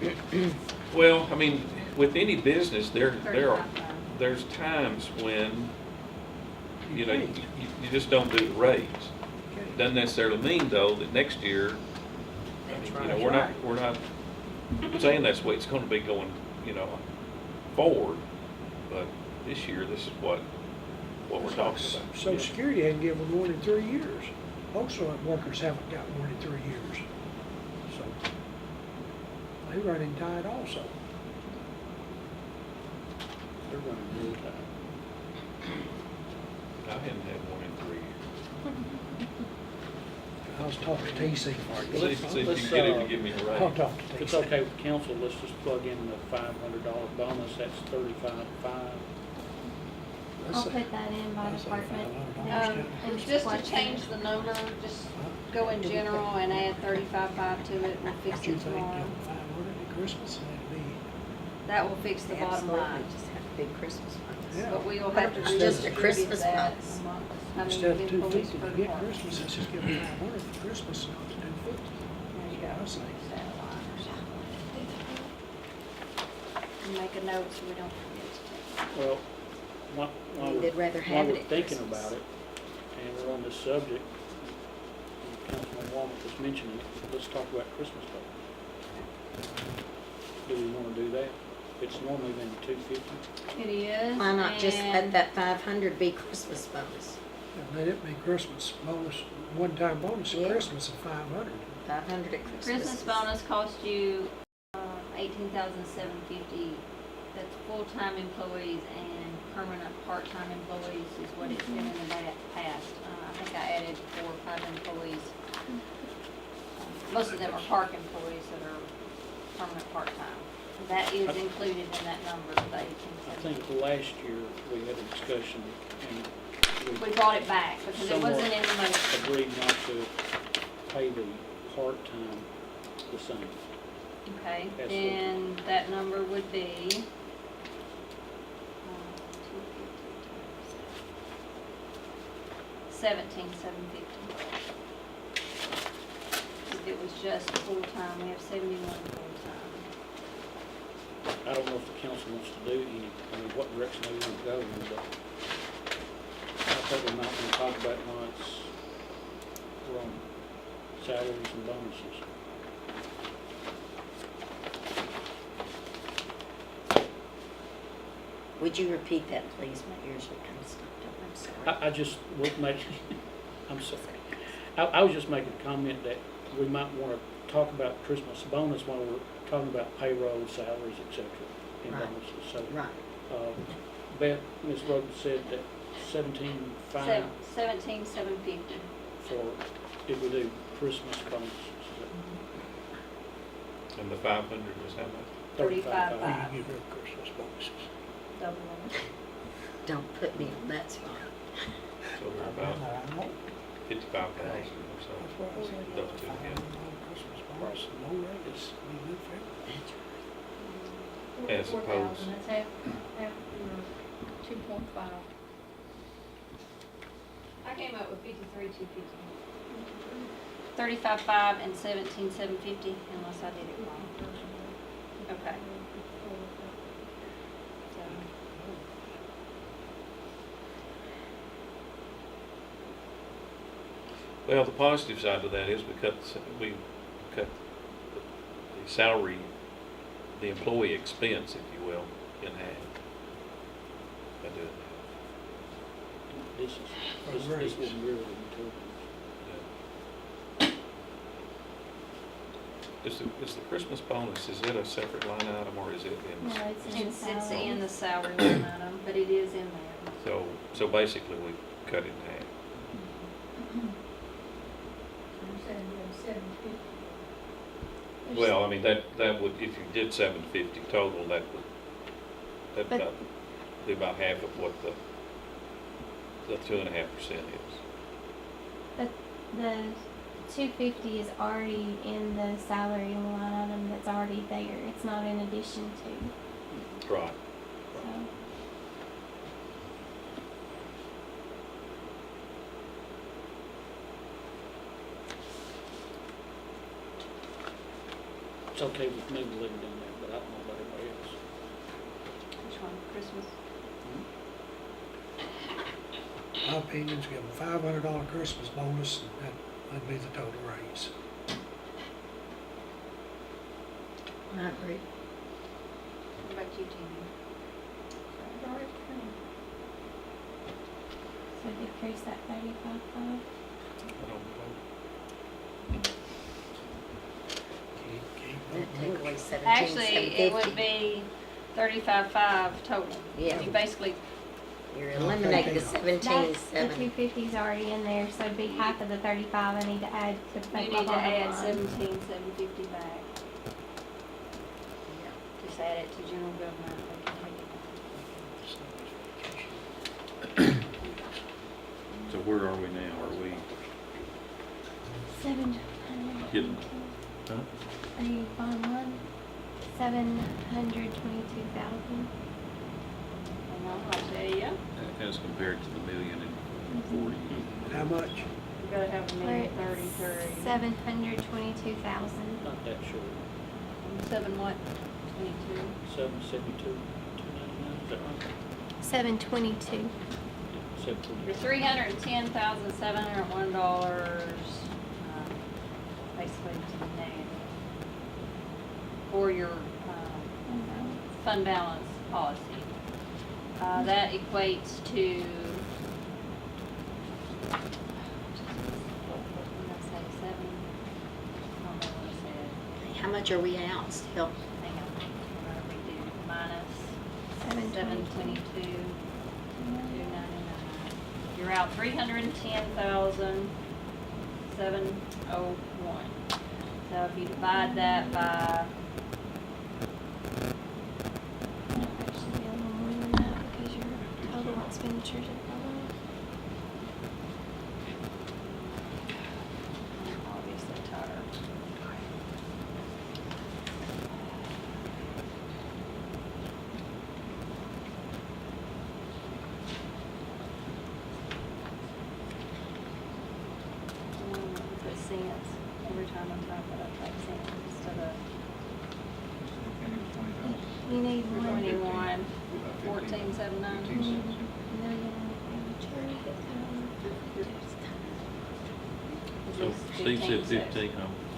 Yeah. Well, I mean, with any business, there's times when, you just don't do the raise. Doesn't necessarily mean, though, that next year, we're not saying that's the way it's gonna be going, forward, but this year, this is what we're talking about. Social Yeah. Security hadn't given one in 3 years. Most of our workers haven't got one in 3 years. So they run in tight also. They're running really tight. I haven't had one in 3 years. I was talking to TC. See if you can get him to give me a I'll raise. talk to If it's TC. okay with council, let's just plug in the $500 bonus, that's 35,500. Let's I'll say- put that in by let's say department. $500. And Just to question. change the number, just go in general and add 35.5 to it, we'll fix Don't you it think tomorrow. 500 at Christmas, that'd be, That will fix the bottom Absolutely, line. just have a big Christmas bonus. Yeah. But we will have to It's just a redistribute Christmas that bonus. amongst, I mean, instead of give 250 police per to get department. Christmas, let's just give them 500 for Christmas, and not 250. There you go. I say. And make a note so we don't forget to take it. Well, while They'd rather while have we're it at thinking Christmas. about it, and we're on this subject, and Councilman Walbert was mentioning it, let's talk about Christmas bonus. Do we wanna do that? It's normally been $250. It is. Why not just let and- that 500 be Christmas bonus? And let it be Christmas bonus, one-time bonus at Yeah. Christmas of 500. 500 at Christmas. Christmas bonus cost you, $18,750. That's full-time employees and permanent part-time employees is what it's been in the past. I think I added 4 or 5 employees. Most of them are park employees that are permanent part-time. That is included in that number, the I think last year we had a discussion and We brought it back because it wasn't in the somewhat motion. agreed not to pay the part-time the same. Okay, That's then that number would be, 17,750. If it was just full-time, we have 71 full-time. I don't know if the council wants to do any, I mean, what direction they want to go in, but I think we might want to talk about once we're on salaries and bonuses. Would you repeat that, please? My ears are kind of stopped up. I'm sorry. I just would make, I'm sorry. I was just making a comment that we might want to talk about Christmas bonus while we're talking about payroll, salaries, et cetera, and Right. bonuses. So, Right. Beth, Ms. Rhoton said that 17,500 17,750. for, if we do Christmas bonuses. And the 500 is how much? 35,500. You give her Christmas bonuses. Double it. Don't put me on that spot. So we're about 55,000 or so. That's what I said. Those two together. Christmas bonus, no raise, we live there. As opposed, That's half your 2.5. I came up with 53,250. 35,500 and 17,750, unless I did it wrong. Okay. So, well, the positive side of that is we cut the salary, the employee expense, if you will, in half. By doing that. This will really improve. Is the Christmas bonus, is it a separate line item or is it in? No, it's in it's salary. in the salary line item, but it is in there. So basically we cut it in half. Well, I mean, that would, if you did 750 total, that'd But- be about half of what the 2.5% is. But the 250 is already in the salary line item that's already there. It's not in addition to, Right. so. It's okay with me to leave it in there, but I don't know about everybody else. Which one, Christmas? My opinion's give them $500 Christmas bonus, and that'd be the total raise. I agree. What about you, Tammy? So decrease that 35,500. I don't know. That take away 17,750. Actually, it would be 35,500 total. Yeah. You basically, You're eliminating the The 17,700. 250 is already in there, so it'd be half of the 35 I need to add to you make need my to bottom add line. 17,750 back. Just add it to general government. They can take it. So where are we now? Are we 700. getting, huh? Are you on one? 722,000. And I'll tell you, As compared to the 1,040,000? How much? you gotta have We're at 1,033,000. 722,000. Not that sure. 7 what? 22. 772, 299, is that right? 722. Yeah, 722. Your $310,701, basically to the negative for your fund balance policy. That equates to, what did I say, How much are we out still? Hang on, what do we do? Minus 722. 299. You're out 310,701. So if you divide that by, Actually, a little more than that because your total expenditures are below. obviously tired. Put cents every time I type it, I type cents instead of You need more. 21, 14,790. Million expenditure. So Steve said 15,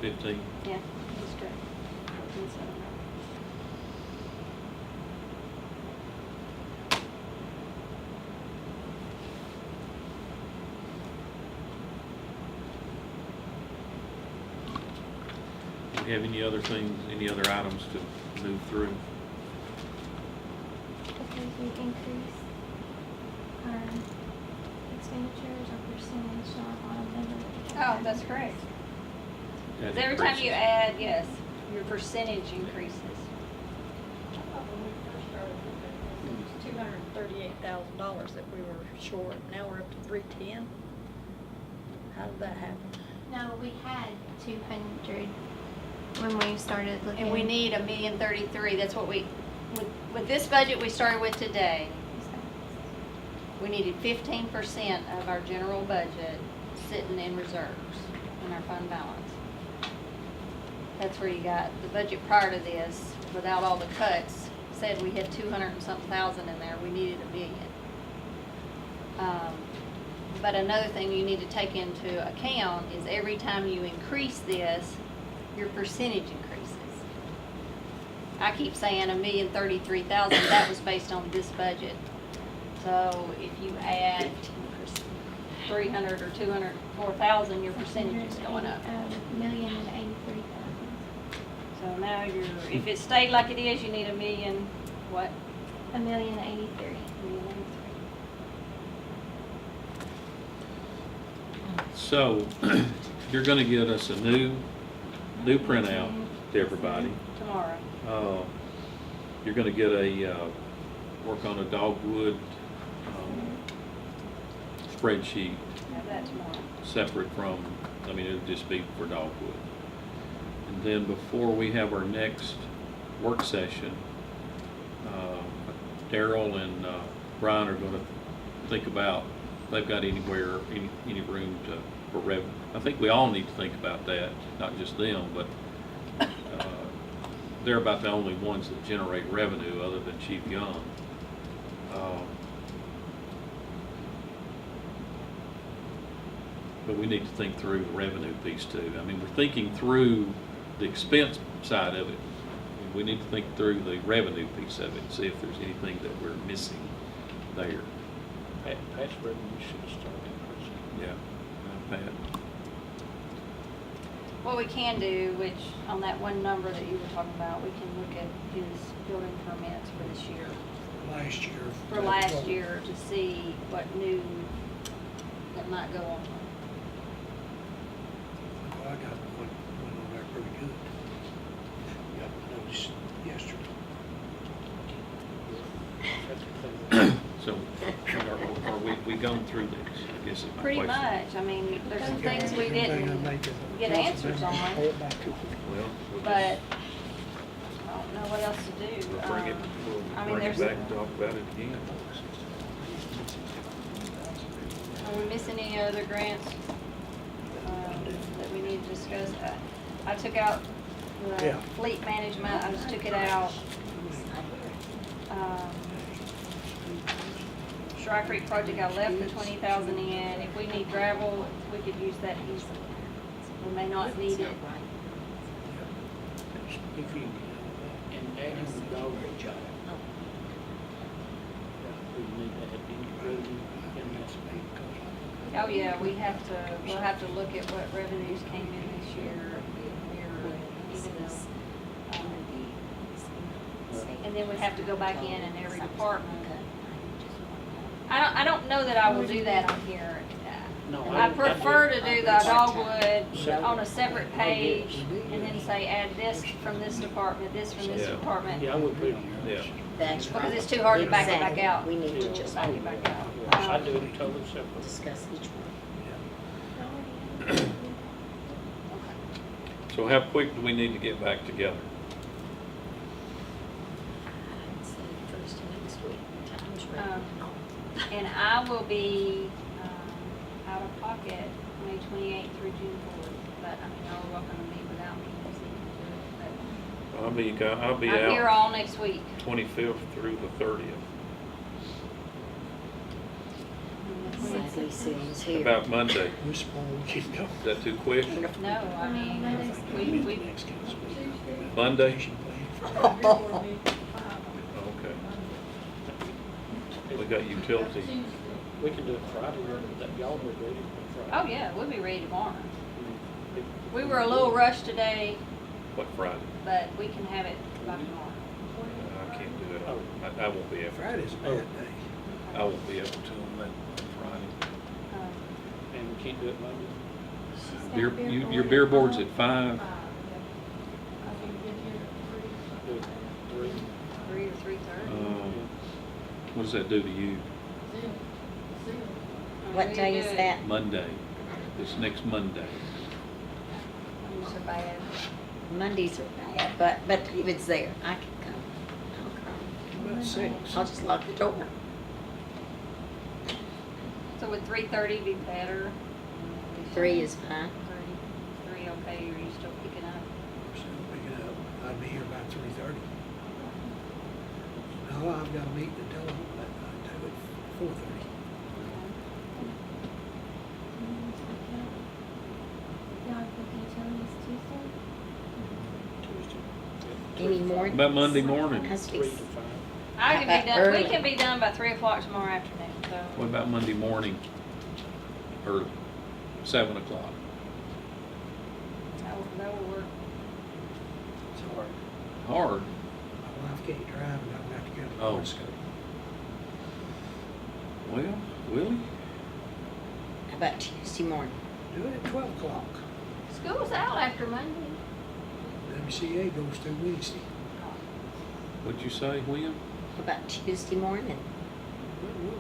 15. Yeah, that's correct. 14,790. Do you have any other things, any other items to move through? Because we increase our expenditures or percentage on our bottom number that we have. Oh, that's correct. That 'Cause every time you increases. add, yes, your percentage increases. When we first started with it, it was $238,000 that we were short. Now we're up to 310. How did that happen? No, we had 200 when we started looking. And we need 1,033,000, that's what with this budget we started with today, we needed 15% of our general budget sitting in reserves in our fund balance. That's where you got, the budget prior to this, without all the cuts, said we had 200 and something thousand in there, we needed $1 million. But another thing you need to take into account is every time you increase this, your percentage increases. I keep saying 1,033,000, that was based on this budget. So if you add 300 or 204,000, your percentage is going up. 1,083,000. So now if it stayed like it is, you need 1 million, what? 1,083,000. 1,083,000. So, you're gonna get us a new printout to everybody. Tomorrow. You're gonna get work on a Dogwood spreadsheet Have that tomorrow. separate from, it'll just be for Dogwood. And then before we have our next work session, Darrell and Brian are gonna think about, if they've got any room for revenue. I think we all need to think about that, not just them, but they're about the only ones that generate revenue other than Chief Young. But we need to think through the revenue piece too. We're thinking through the expense side of it. We need to think through the revenue piece of it and see if there's anything that we're missing there. Pat's revenue should have started increasing. Yeah, Pat. What we can do, which on that one number that you were talking about, we can look at his building permits for this year, Last year. for last year, to see what new that might go on. Well, I got one on there pretty good. Got noticed yesterday. So, are we gone through this? I guess is my Pretty question. much, there's some things we Everything I didn't make it get answers on, Pay it back to them. Well, we'll but just, I don't know what else to do. we'll bring it There's, back and talk about it again. are we missing any other grants that we need to discuss? I took out the Yeah. fleet management, I just took it out. Dry Creek project, I left the 20,000 in. If we need gravel, we could use that easily. We may not need it. If you, and adding the dog job. We need to have any revenue in that. Oh, yeah, we'll have to look at what revenues came in this year, even and then we have to go back in every department. I don't know that I will do that on here. No, I prefer to do the Dogwood Separate. on a separate page and then say add this from this department, this from this Yeah. department. Yeah, I would put it on there. Yeah. That's right. Because it's too hard to back it back Exactly. out. We need to just Back it back out. I do it totally separate. discuss each one. So how quick do we need to get back together? I'd say first of next week, time's right. And I will be out of pocket May 28th through June 4th. But I mean, y'all are welcome to meet without me. If you can do it. But I'll be I'm here out all next week. 25th through the 30th. Sadly, Sue's How here. about Monday? We're small, we can go. Is that too quick? No, I mean, we Next council meeting. Monday? Okay. We got utility. We can do it Friday, that y'all be ready for Friday. oh yeah, we'll be ready tomorrow. We were a little rushed today, What Friday? but we can have it by tomorrow. I can't do it. I won't be able. Friday's a bad day. I won't be able to on that Friday. And we can't do it Monday. Your beer board's at 5. Do it 3. 3 or 3:30. What does that do to you? What day is that? Monday. This next Monday. These are bad. Mondays are bad, but David's there. I can come. I'll come. About 6. I'll just lock the door. So would 3:30 be better? 3 is fine. 3 okay, or are you still picking up? So pick it up. I'll be here about 3:30. No, I've got a meeting at telephone that night too at 4:30. Any more? About Monday morning? Has to be 3 to 5. I How can about be done, we early? can be done by 3 o'clock tomorrow afternoon, so. What about Monday morning? Early? 7 o'clock? That will work. It's hard. Hard. My wife can't drive and I've got to go to Oh. Frisco. Well, Willie? How about Tuesday morning? Do it at 12 o'clock. School's out after Monday. WCA goes through Wednesday. What'd you say, William? How about Tuesday morning? 1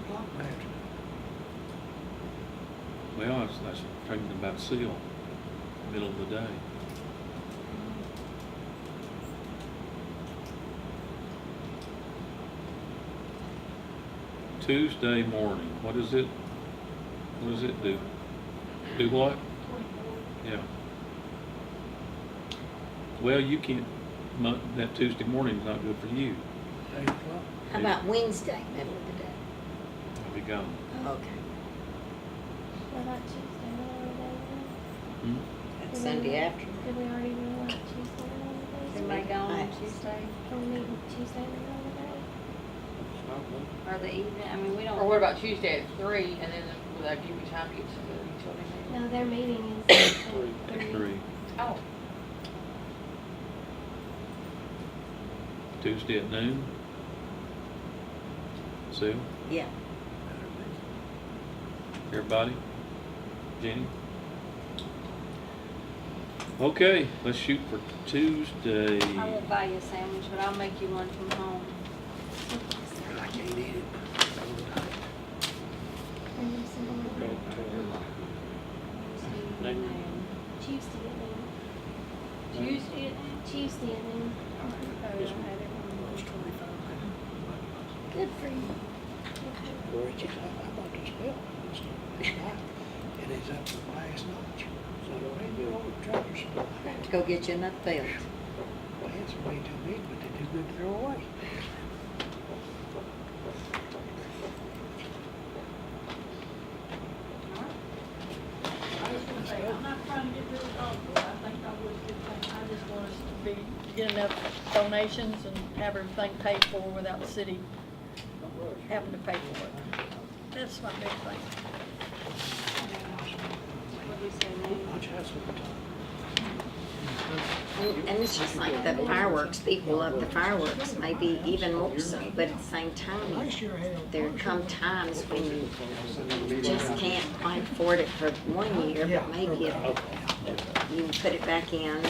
o'clock in the afternoon. Well, that's talking about seal, middle of the day. Tuesday morning, what does it do? Do what? Yeah. Well, you can't, that Tuesday morning's not good for you. 8 o'clock. How about Wednesday, middle of the day? I'll be gone. Okay. What about Tuesday, what Hmm? That's Sunday afternoon. Did we already do what Tuesday, what Everybody gone on Nice. Tuesday? Can we meet Tuesday, what It's not Monday. Or the evening, I mean, we don't. Or what about Tuesday at 3, and then will that give you time to get some of the utility meeting? No, their meeting is at 3. 3. Oh. Tuesday at noon? Sue? Yeah. Everybody? Jenny? Okay, let's shoot for Tuesday. I won't buy you a sandwich, but I'll make you one from home. I can't eat it. Tuesday at noon. Tuesday at noon? Tuesday at noon. Good for you. Where it's just, I bought this bill. And it's up to the last notch. So they do all the tractor supply. I have to go get you another field. Well, it's way too big, but they're too good to throw away. I was gonna say, I'm not trying to get rid of Dogwood, I think Dogwood's a good thing, I just want us to be, get enough donations and have everything paid for without the city having to pay for it. That's my big thing. What do you say, name? Watch out, some time. And it's just like the fireworks, people love the fireworks, maybe even more so, but at the same time, there come times when you just can't quite afford it for 1 year, but maybe if you can put it back in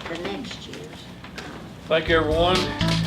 the next year. Thank you, everyone.